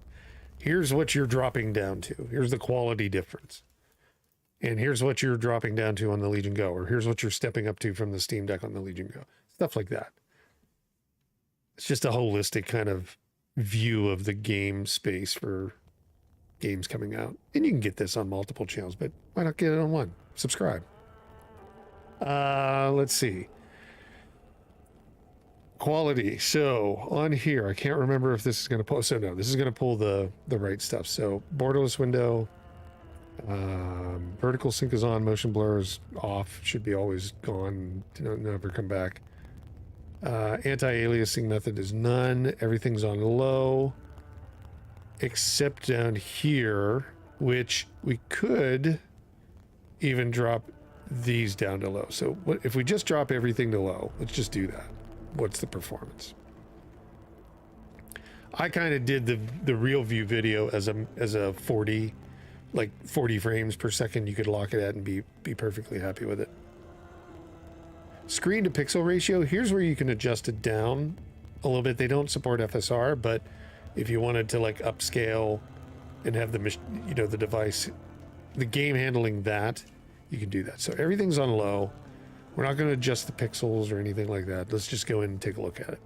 Here's what you're dropping down to. Here's the quality difference. And here's what you're dropping down to on the Legion Go, or here's what you're stepping up to from the Steam Deck on the Legion Go. Stuff like that. It's just a holistic kind of view of the game space for games coming out. And you can get this on multiple channels, but why not get it on one? Subscribe. Let's see. Quality. So on here, I can't remember if this is going to pull. So no, this is going to pull the right stuff. So borderless window. Vertical sync is on, motion blur is off, should be always gone, never come back. Anti-aliasing method is none, everything's on low, except down here, which we could even drop these down to low. So what if we just drop everything to low? Let's just do that. What's the performance? I kind of did the real view video as a 40 frames per second. You could lock it at and be perfectly happy with it. Screen to pixel ratio, here's where you can adjust it down a little bit. They don't support FSR, but if you wanted to like upscale and have the the device, the game handling that, you can do that. So everything's on low. We're not going to adjust the pixels or anything like that. Let's just go in and take a look at it.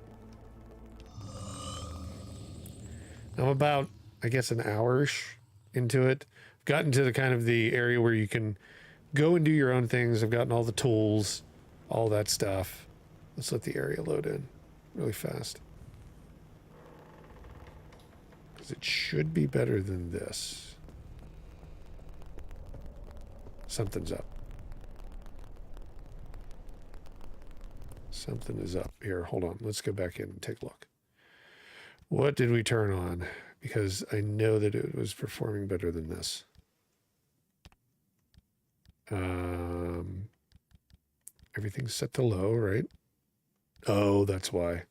I'm about, I guess, an hour-ish into it. Gotten to the kind of the area where you can go and do your own things. I've gotten all the tools, all that stuff. Let's let the area load in really fast. Because it should be better than this. Something's up. Something is up here. Hold on. Let's go back in and take a look. What did we turn on? Because I know that it was performing better than this. Everything's set to low, right? Oh, that's why. I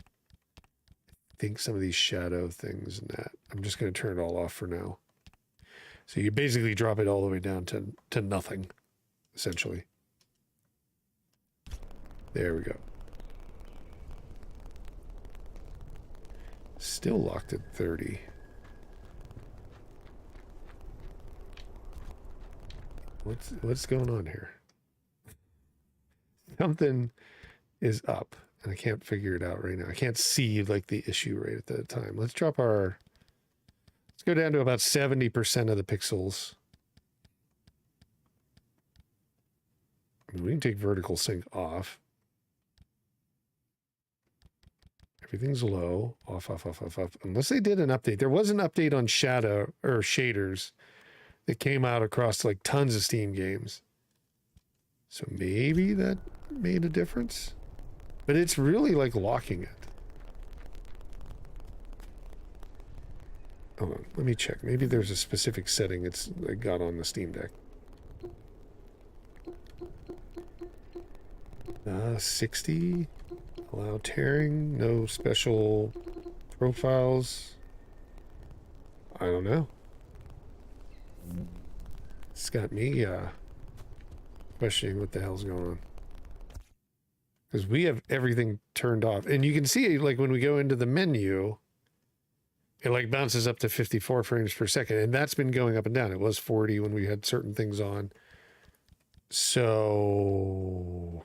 think some of these shadow things and that. I'm just going to turn it all off for now. So you basically drop it all the way down to nothing, essentially. There we go. Still locked at 30. What's going on here? Something is up, and I can't figure it out right now. I can't see like the issue right at the time. Let's go down to about 70% of the pixels. I mean, we can take vertical sync off. Everything's low. Off. Unless they did an update. There was an update on shadow or shaders that came out across like tons of Steam games. So maybe that made a difference. But it's really like locking it. Hold on, let me check. Maybe there's a specific setting it's got on the Steam Deck. 60. Allow tearing. No special profiles. I don't know. It's got me questioning what the hell's going on. Because we have everything turned off. And you can see, like, when we go into the menu, it, like, bounces up to 54 frames per second. And that's been going up and down. It was 40 when we had certain things on. So...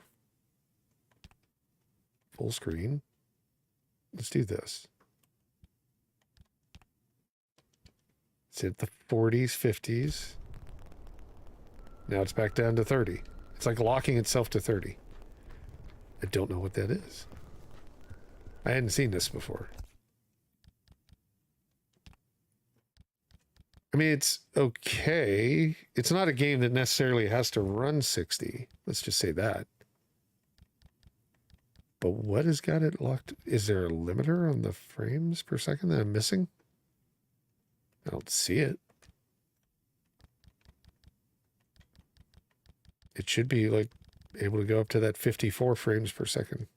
full screen. Let's do this. It's at the 40s, 50s. Now it's back down to 30. It's like locking itself to 30. I don't know what that is. I hadn't seen this before. I mean, it's okay. It's not a game that necessarily has to run 60. Let's just say that. But what has got it locked? Is there a limiter on the frames per second that I'm missing? I don't see it. it should be like able to go up to that 54 frames per second.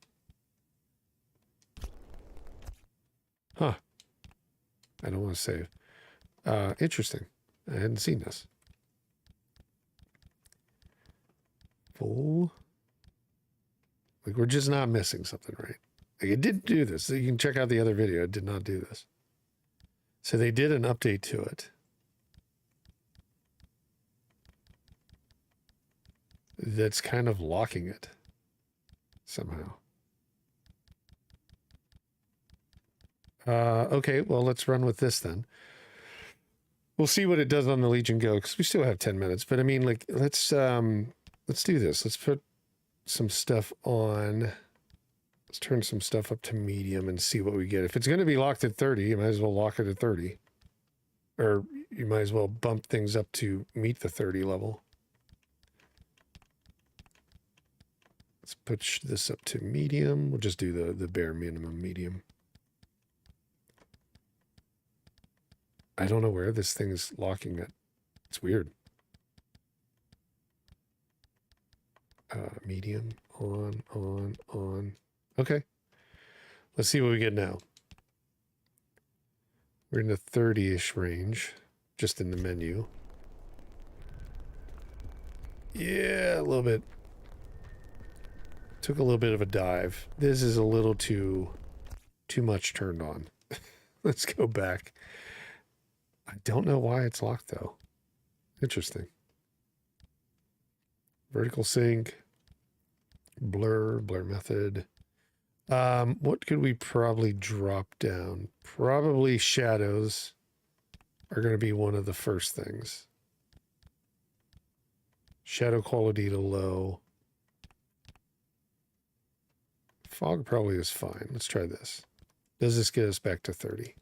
Huh. I don't want to save. Interesting. I hadn't seen this. Full. Like, we're just not missing something, right? Like, it didn't do this. You can check out the other video. It did not do this. So they did an update to it. That's kind of locking it somehow. Okay, well, let's run with this then. We'll see what it does on the Legion Go, because we still have 10 minutes. But I mean, like, let's do this. Let's put some stuff on. Let's turn some stuff up to medium and see what we get. If it's going to be locked at 30, you might as well lock it at 30. Or you might as well bump things up to meet the 30 level. Let's push this up to medium. We'll just do the bare minimum medium. I don't know where this thing is locking it. It's weird. Medium, on. Okay. Let's see what we get now. We're in the 30-ish range, just in the menu. Yeah, a little bit. Took a little bit of a dive. This is a little too much turned on. Let's go back. I don't know why it's locked, though. Interesting. Vertical sync. Blur method. What could we probably drop down? Probably shadows are going to be one of the first things. Shadow quality to low. Fog probably is fine. Let's try this. Does this get us back to 30?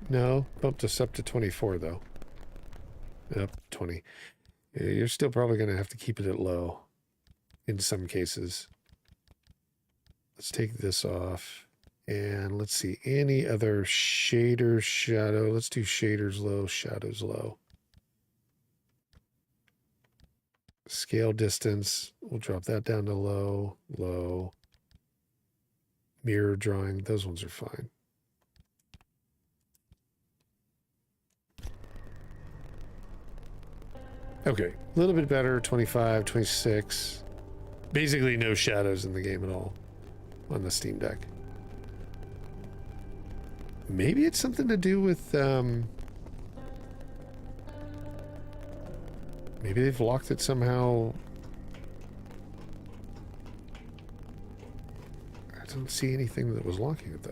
No. Bumped us up to 24, though. Yep, 20. Yeah, you're still probably going to have to keep it at low in some cases. Let's take this off. And let's see. Any other shader, shadow. Let's do shaders low, shadows low. Scale distance. We'll drop that down to low, low. Mirror drawing. Those ones are fine. Okay, a little bit better, 25, 26. Basically no shadows in the game at all on the Steam Deck. Maybe it's something to do with, maybe they've locked it somehow. I don't see anything that was locking it, though.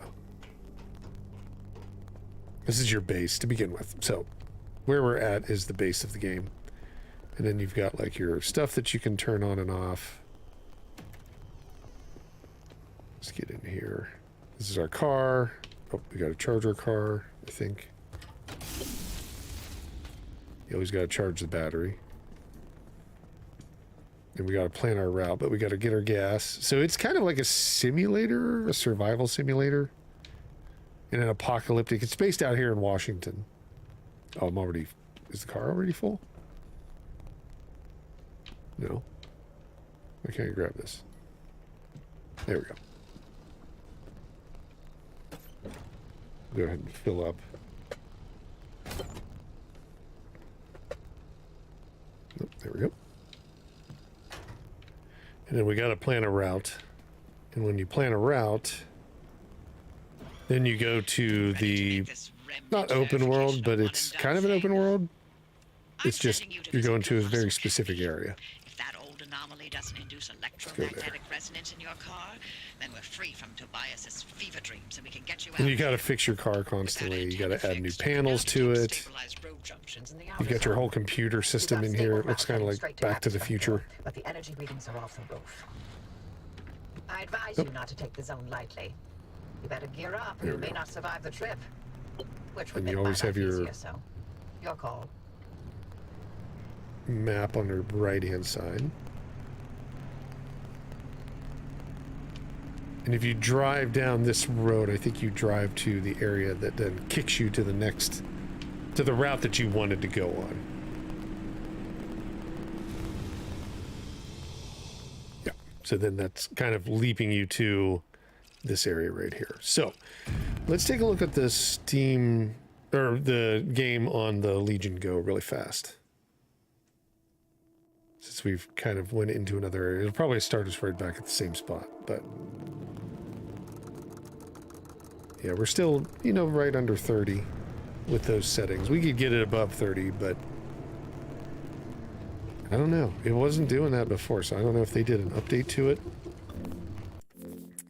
This is your base to begin with. So where we're at is the base of the game. And then you've got like your stuff that you can turn on and off. Let's get in here. This is our car. Oh, we got to charge our car, I think. You always got to charge the battery. And we got to plan our route, but we got to get our gas. So it's kind of like a simulator, a survival simulator. In an apocalyptic, it's based out here in Washington. Oh, is the car already full? No. Why can't I grab this? There we go. Go ahead and fill up. Oh, there we go. And then we got to plan a route. And when you plan a route, then you go to the, not open world, but it's kind of an open world. It's just, you're going to a very specific area. If that old anomaly doesn't induce electromagnetic resonance in your car, then we're free from Tobias's fever dreams and we can get you out. And you got to fix your car constantly. You got to add new panels to it. You've got your whole computer system in here. It looks kind of like Back to the Future. But the energy readings are off the roof. I advise you not to take the zone lightly. You better gear up or you may not survive the trip. Which would And you make always my have life your easier, so your call. Map on the right hand side. And if you drive down this road, I think you drive to the area that then kicks you to the next to the route that you wanted to go on. Yeah, so then that's kind of leaping you to this area right here. So let's take a look at the Steam, or the game on the Legion Go really fast. Since we've kind of went into another area, it'll probably start us right back at the same spot, but yeah, we're still, you know, right under 30 with those settings. We could get it above 30, but I don't know. It wasn't doing that before, so I don't know if they did an update to it.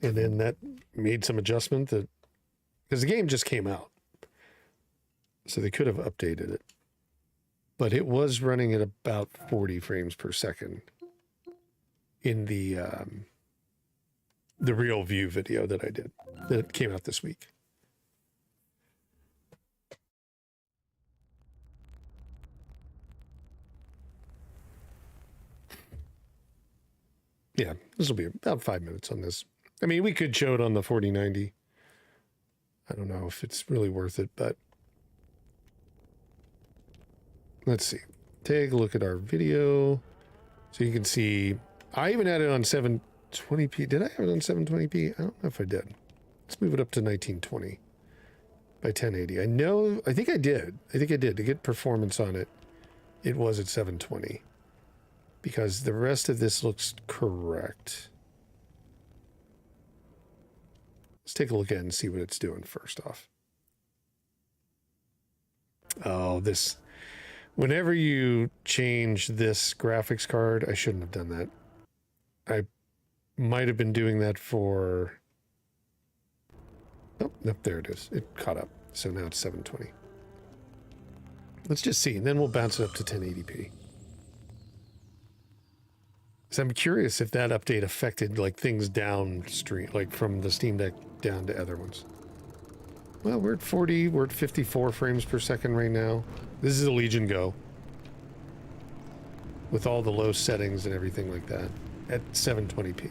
And then that made some adjustment that, because the game just came out. So they could have updated it. But it was running at about 40 frames per second in the real view video that I did, that came out this week. Yeah, this will be about 5 minutes on this. I mean, we could show it on the 4090. I don't know if it's really worth it, but let's see. Take a look at our video. So you can see, I even had it on 720p. Did I have it on 720p? I don't know if I did. Let's move it up to 1920 by 1080. I think I did. To get performance on it, it was at 720. Because the rest of this looks correct. Let's take a look at it and see what it's doing first off. Oh, this... Whenever you change this graphics card, I shouldn't have done that. I might have been doing that for... Oh, nope, there it is. It caught up. So now it's 720. Let's just see, and then we'll bounce it up to 1080p. So I'm curious if that update affected like things downstream, like from the Steam Deck down to other ones. Well, we're at 40, we're at 54 frames per second right now. This is a Legion Go. With all the low settings and everything like that. At 720p.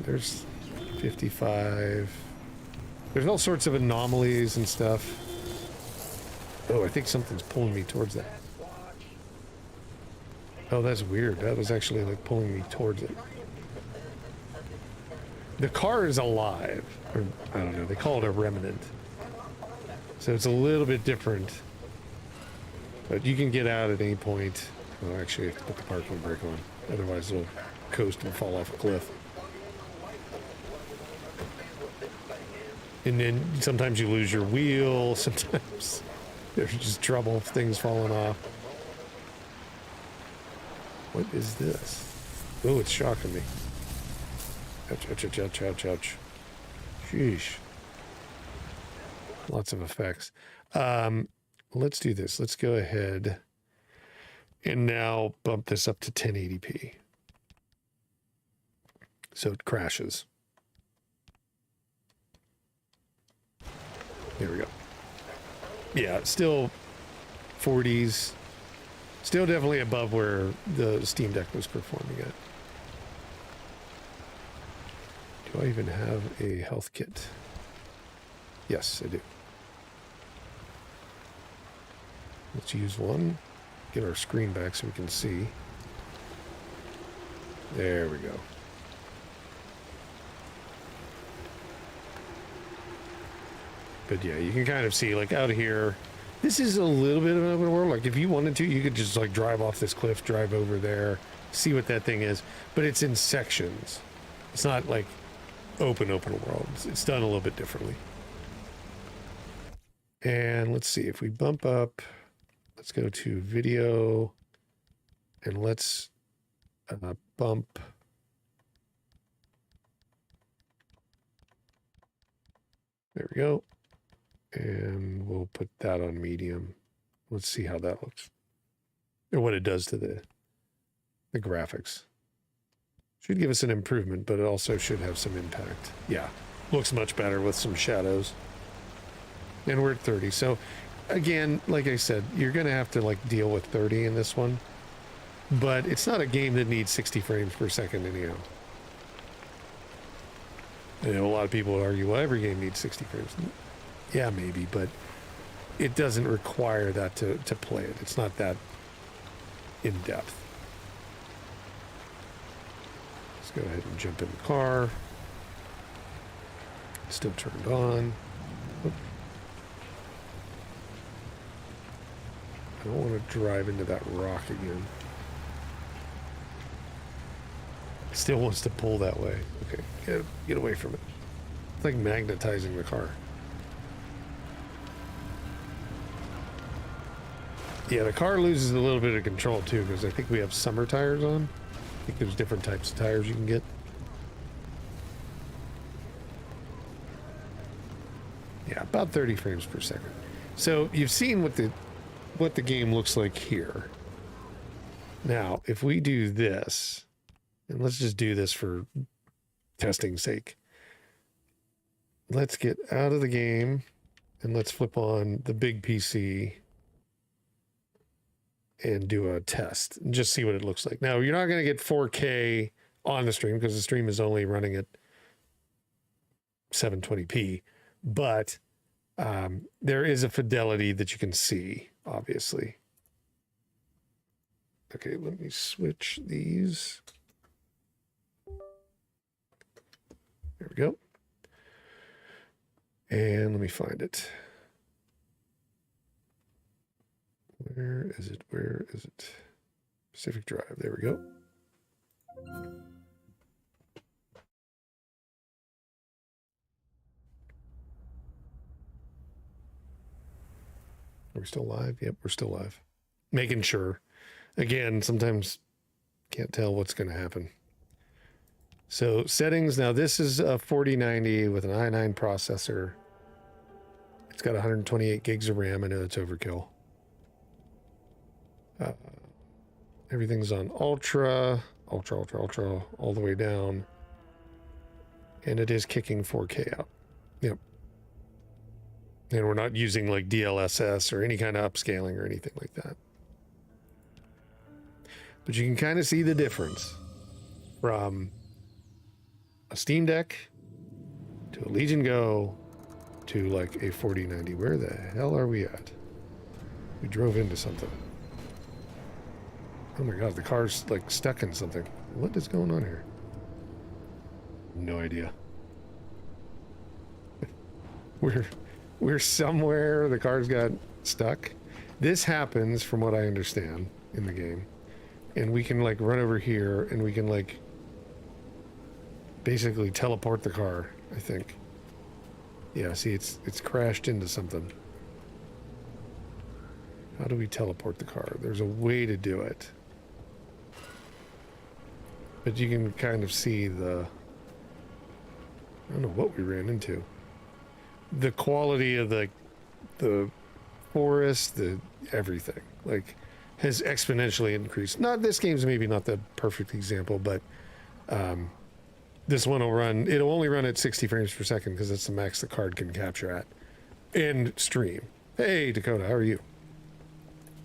There's 55. There's all sorts of anomalies and stuff. Oh, I think something's pulling me towards that. Oh, that's weird. That was actually like pulling me towards it. The car is alive. Or, I don't know, they call it a remnant. So it's a little bit different. But you can get out at any point. Well, actually, I have to put the parking brake on. Otherwise, it'll coast and fall off a cliff. And then sometimes you lose your wheel. Sometimes there's just trouble, things falling off. What is this? Oh, it's shocking me. Ouch, ouch, ouch, ouch, ouch, ouch. Sheesh. Lots of effects. Let's do this. Let's go ahead and now bump this up to 1080p. So it crashes. There we go. Yeah, still 40s. Still definitely above where the Steam Deck was performing at. Do I even have a health kit? Yes, I do. Let's use one. Get our screen back so we can see. There we go. But yeah, you can kind of see, like, out here, this is a little bit of an open world. Like, if you wanted to, you could just, like, drive off this cliff, drive over there, see what that thing is. But it's in sections. It's not, like, open world. It's done a little bit differently. And let's see, if we bump up, let's go to video, and let's bump... There we go. And we'll put that on medium. Let's see how that looks. Or what it does to the graphics. Should give us an improvement, but it also should have some impact. Yeah, looks much better with some shadows. And we're at 30. So again, like I said, you're going to have to like deal with 30 in this one. But it's not a game that needs 60 frames per second anyhow. I know a lot of people would argue, well, every game needs 60 frames. Yeah, maybe, but it doesn't require that to play it. It's not that in-depth. Let's go ahead and jump in the car. Still turned on. Oop. I don't want to drive into that rock again. It still wants to pull that way. Okay, get away from it. It's like magnetizing the car. Yeah, the car loses a little bit of control too, because I think we have summer tires on. I think there's different types of tires you can get. Yeah, about 30 frames per second. So you've seen what the game looks like here. Now, if we do this, and let's just do this for testing's sake. Let's get out of the game and let's flip on the big PC and do a test and just see what it looks like. Now, you're not going to get 4K on the stream because the stream is only running at 720p, but there is a fidelity that you can see, obviously. Okay, let me switch these. There we go. And let me find it. Where is it? Where is it? Pacific Drive. There we go. Are we still live? Yep, we're still live. Making sure. Again, sometimes can't tell what's going to happen. So settings. Now this is a 4090 with an i9 processor. It's got 128 gigs of RAM. I know that's overkill. Everything's on ultra, all the way down. And it is kicking 4K out. Yep. And we're not using like DLSS or any kind of upscaling or anything like that. But you can kind of see the difference from a Steam Deck to a Legion Go to like a 4090. Where the hell are we at? We drove into something. Oh my god, the car's like stuck in something. What is going on here? No idea. We're somewhere, the car's got stuck. This happens, from what I understand, in the game. And we can like run over here and we can like basically teleport the car, I think. Yeah, see, it's crashed into something. How do we teleport the car? There's a way to do it. But you can kind of see the... I don't know what we ran into. The quality of the forest, the everything, like, has exponentially increased. Not, this game's maybe not the perfect example, but this one will run, it'll only run at 60 frames per second because that's the max the card can capture at. And stream. Hey, Dakota, how are you?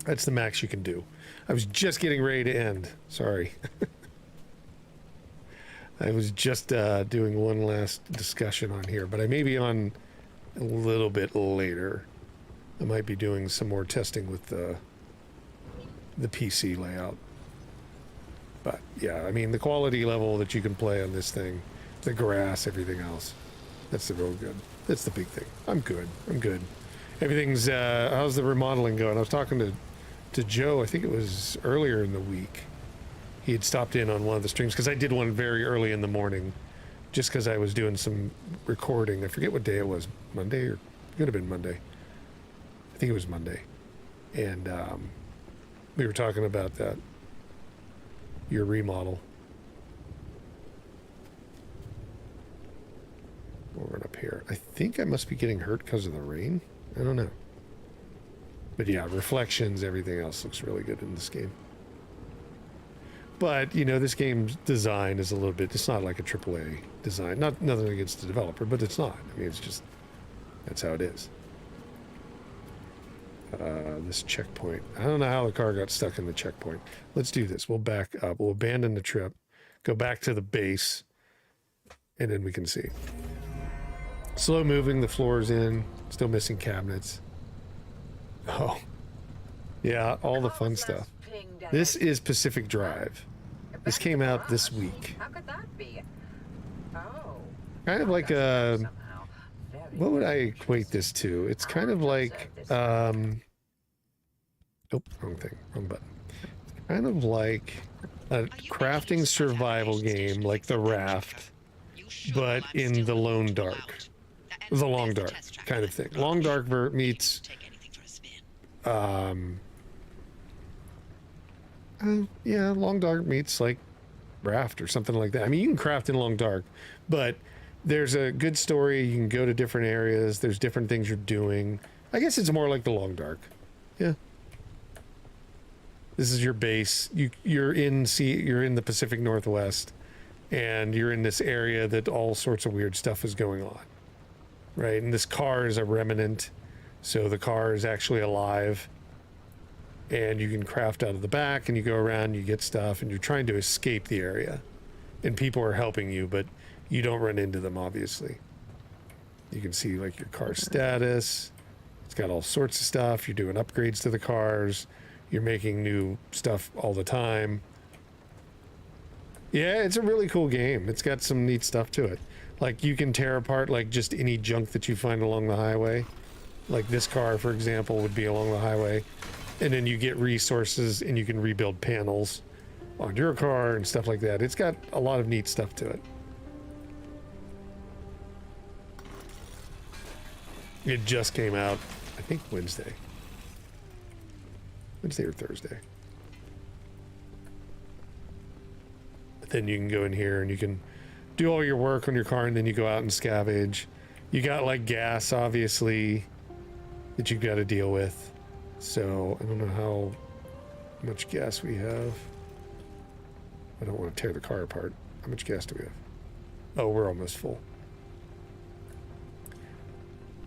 That's the max you can do. I was just getting ready to end. Sorry. I was just doing one last discussion on here, but I may be on a little bit later. I might be doing some more testing with the PC layout. But yeah, I mean, the quality level that you can play on this thing, the grass, everything else, that's the real good. That's the big thing. I'm good. Everything's, how's the remodeling going? I was talking to Joe, I think it was earlier in the week. He had stopped in on one of the streams because I did one very early in the morning just because I was doing some recording. I forget what day it was. Monday, or it could have been Monday. I think it was Monday. And we were talking about that, your remodel. We'll run up here. I think I must be getting hurt because of the rain. I don't know. But yeah, reflections, everything else looks really good in this game. But, you know, this game's design is a little bit, it's not like a AAA design. Nothing against the developer, but it's not. I mean, it's just, that's how it is. This checkpoint. I don't know how the car got stuck in the checkpoint. Let's do this. We'll back up. We'll abandon the trip, go back to the base, and then we can see. Slow moving, the floor's in. Still missing cabinets. Oh. Yeah, all the fun stuff. This is Pacific Drive. This came out this week. How could that be? Oh. Kind of like a... What would I equate this to? It's kind of like... Oh, wrong thing. Wrong button. It's kind of like a crafting survival game like The Raft, but in the Lone Dark. The Long Dark kind of thing. Long Dark meets... yeah, Long Dark meets like Raft or something like that. I mean, you can craft in Long Dark, but there's a good story. You can go to different areas. There's different things you're doing. I guess it's more like the Long Dark. Yeah. This is your base. You're in the Pacific Northwest, and you're in this area that all sorts of weird stuff is going on, right? And this car is a remnant, so the car is actually alive. And you can craft out of the back, and you go around, you get stuff, and you're trying to escape the area. And people are helping you, but you don't run into them, obviously. You can see, like, your car status. It's got all sorts of stuff. You're doing upgrades to the cars. You're making new stuff all the time. Yeah, it's a really cool game. It's got some neat stuff to it. Like, you can tear apart, like, just any junk that you find along the highway. Like, this car, for example, would be along the highway. And then you get resources and you can rebuild panels on your car and stuff like that. It's got a lot of neat stuff to it. It just came out, I think Wednesday or Thursday. But then you can go in here and you can do all your work on your car, and then you go out and scavenge. You got like gas, obviously, that you've got to deal with. So, I don't know how much gas we have. I don't want to tear the car apart. How much gas do we have? Oh, we're almost full.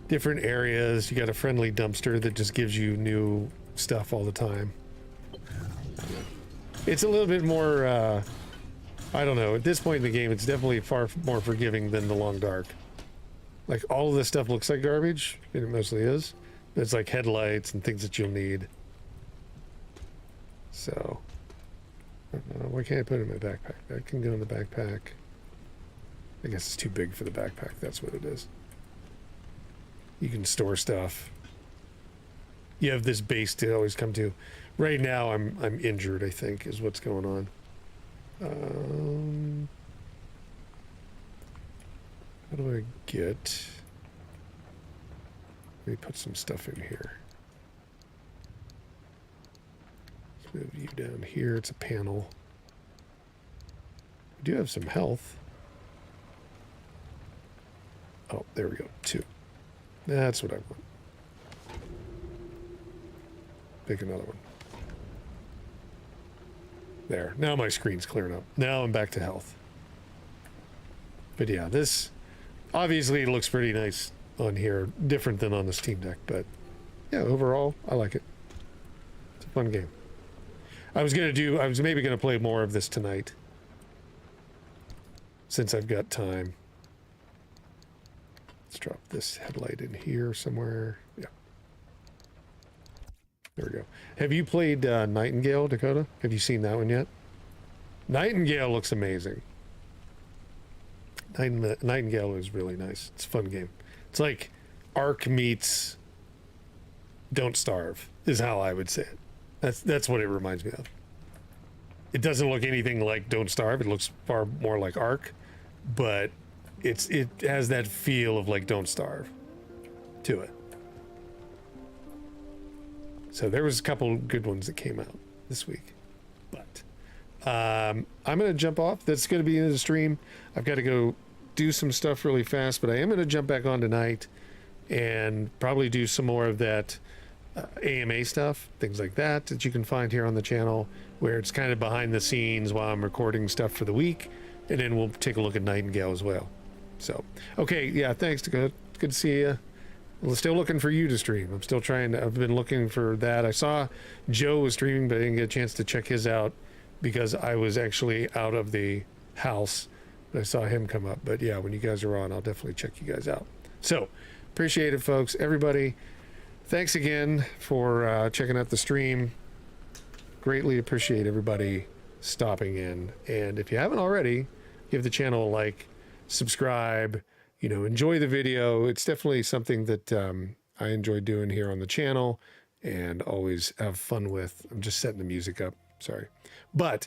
Different areas. You got a friendly dumpster that just gives you new stuff all the time. It's a little bit more, I don't know. At this point in the game, it's definitely far more forgiving than the Long Dark. Like, all of this stuff looks like garbage, and it mostly is. It's like headlights and things that you'll need. So, why can't I put it in my backpack? That can go in the backpack. I guess it's too big for the backpack. That's what it is. You can store stuff. You have this base to always come to. Right now, I'm injured, I think, is what's going on. How do I get... Let me put some stuff in here. Let's move you down here. It's a panel. We do have some health. Oh, there we go. 2. That's what I want. Pick another one. There. Now my screen's clearing up. Now I'm back to health. But yeah, this obviously looks pretty nice on here, different than on the Steam Deck, but yeah, overall I like it. It's a fun game. I was maybe gonna play more of this tonight since I've got time. Let's drop this headlight in here somewhere. Yeah, there we go. Have you played Nightingale, Dakota? Have you seen that one yet? Nightingale looks amazing. Nightingale is really nice. It's a fun game. It's like Ark meets Don't Starve, is how I would say it. That's what it reminds me of. It doesn't look anything like Don't Starve. It looks far more like Ark, but it has that feel of like Don't Starve to it. So there was a couple good ones that came out this week. But I'm going to jump off. That's going to be in the stream. I've got to go do some stuff really fast, but I am going to jump back on tonight and probably do some more of that AMA stuff, things like that you can find here on the channel, where it's kind of behind the scenes while I'm recording stuff for the week, and then we'll take a look at Nightingale as well. So, okay, yeah, thanks, good to see you. I'm still looking for you to stream. I'm still trying I've been looking for that. I saw Joe was streaming, but I didn't get a chance to check his out because I was actually out of the house. I saw him come up, but yeah, when you guys are on, I'll definitely check you guys out. So appreciate it, folks. Everybody, thanks again for checking out the stream. Greatly appreciate everybody stopping in. And if you haven't already, give the channel a like, subscribe, enjoy the video. It's definitely something that I enjoy doing here on the channel and always have fun with. I'm just setting the music up. Sorry. But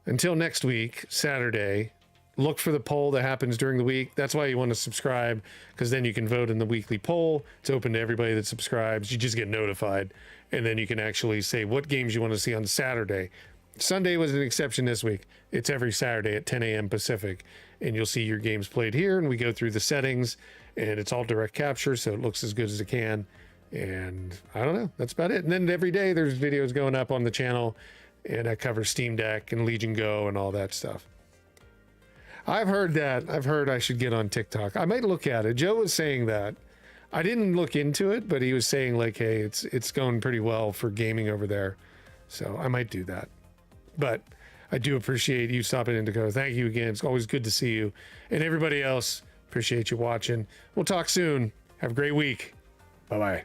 until next week, Saturday, look for the poll that happens during the week. That's why you want to subscribe, because then you can vote in the weekly poll. It's open to everybody that subscribes. You just get notified, and then you can actually say what games you want to see on Saturday. Sunday was an exception this week. It's every Saturday at 10 a.m. Pacific, and you'll see your games played here, and we go through the settings, and it's all direct capture, so it looks as good as it can. And I don't know, that's about it. And then every day there's videos going up on the channel, and I cover Steam Deck and Legion Go and all that stuff. I've heard I should get on TikTok. I might look at it. Joe was saying that. I didn't look into it, but he was saying like, hey, it's going pretty well for gaming over there. So I might do that. But I do appreciate you stopping in, Dakota. Thank you again. It's always good to see you. And everybody else, appreciate you watching. We'll talk soon. Have a great week. Bye-bye.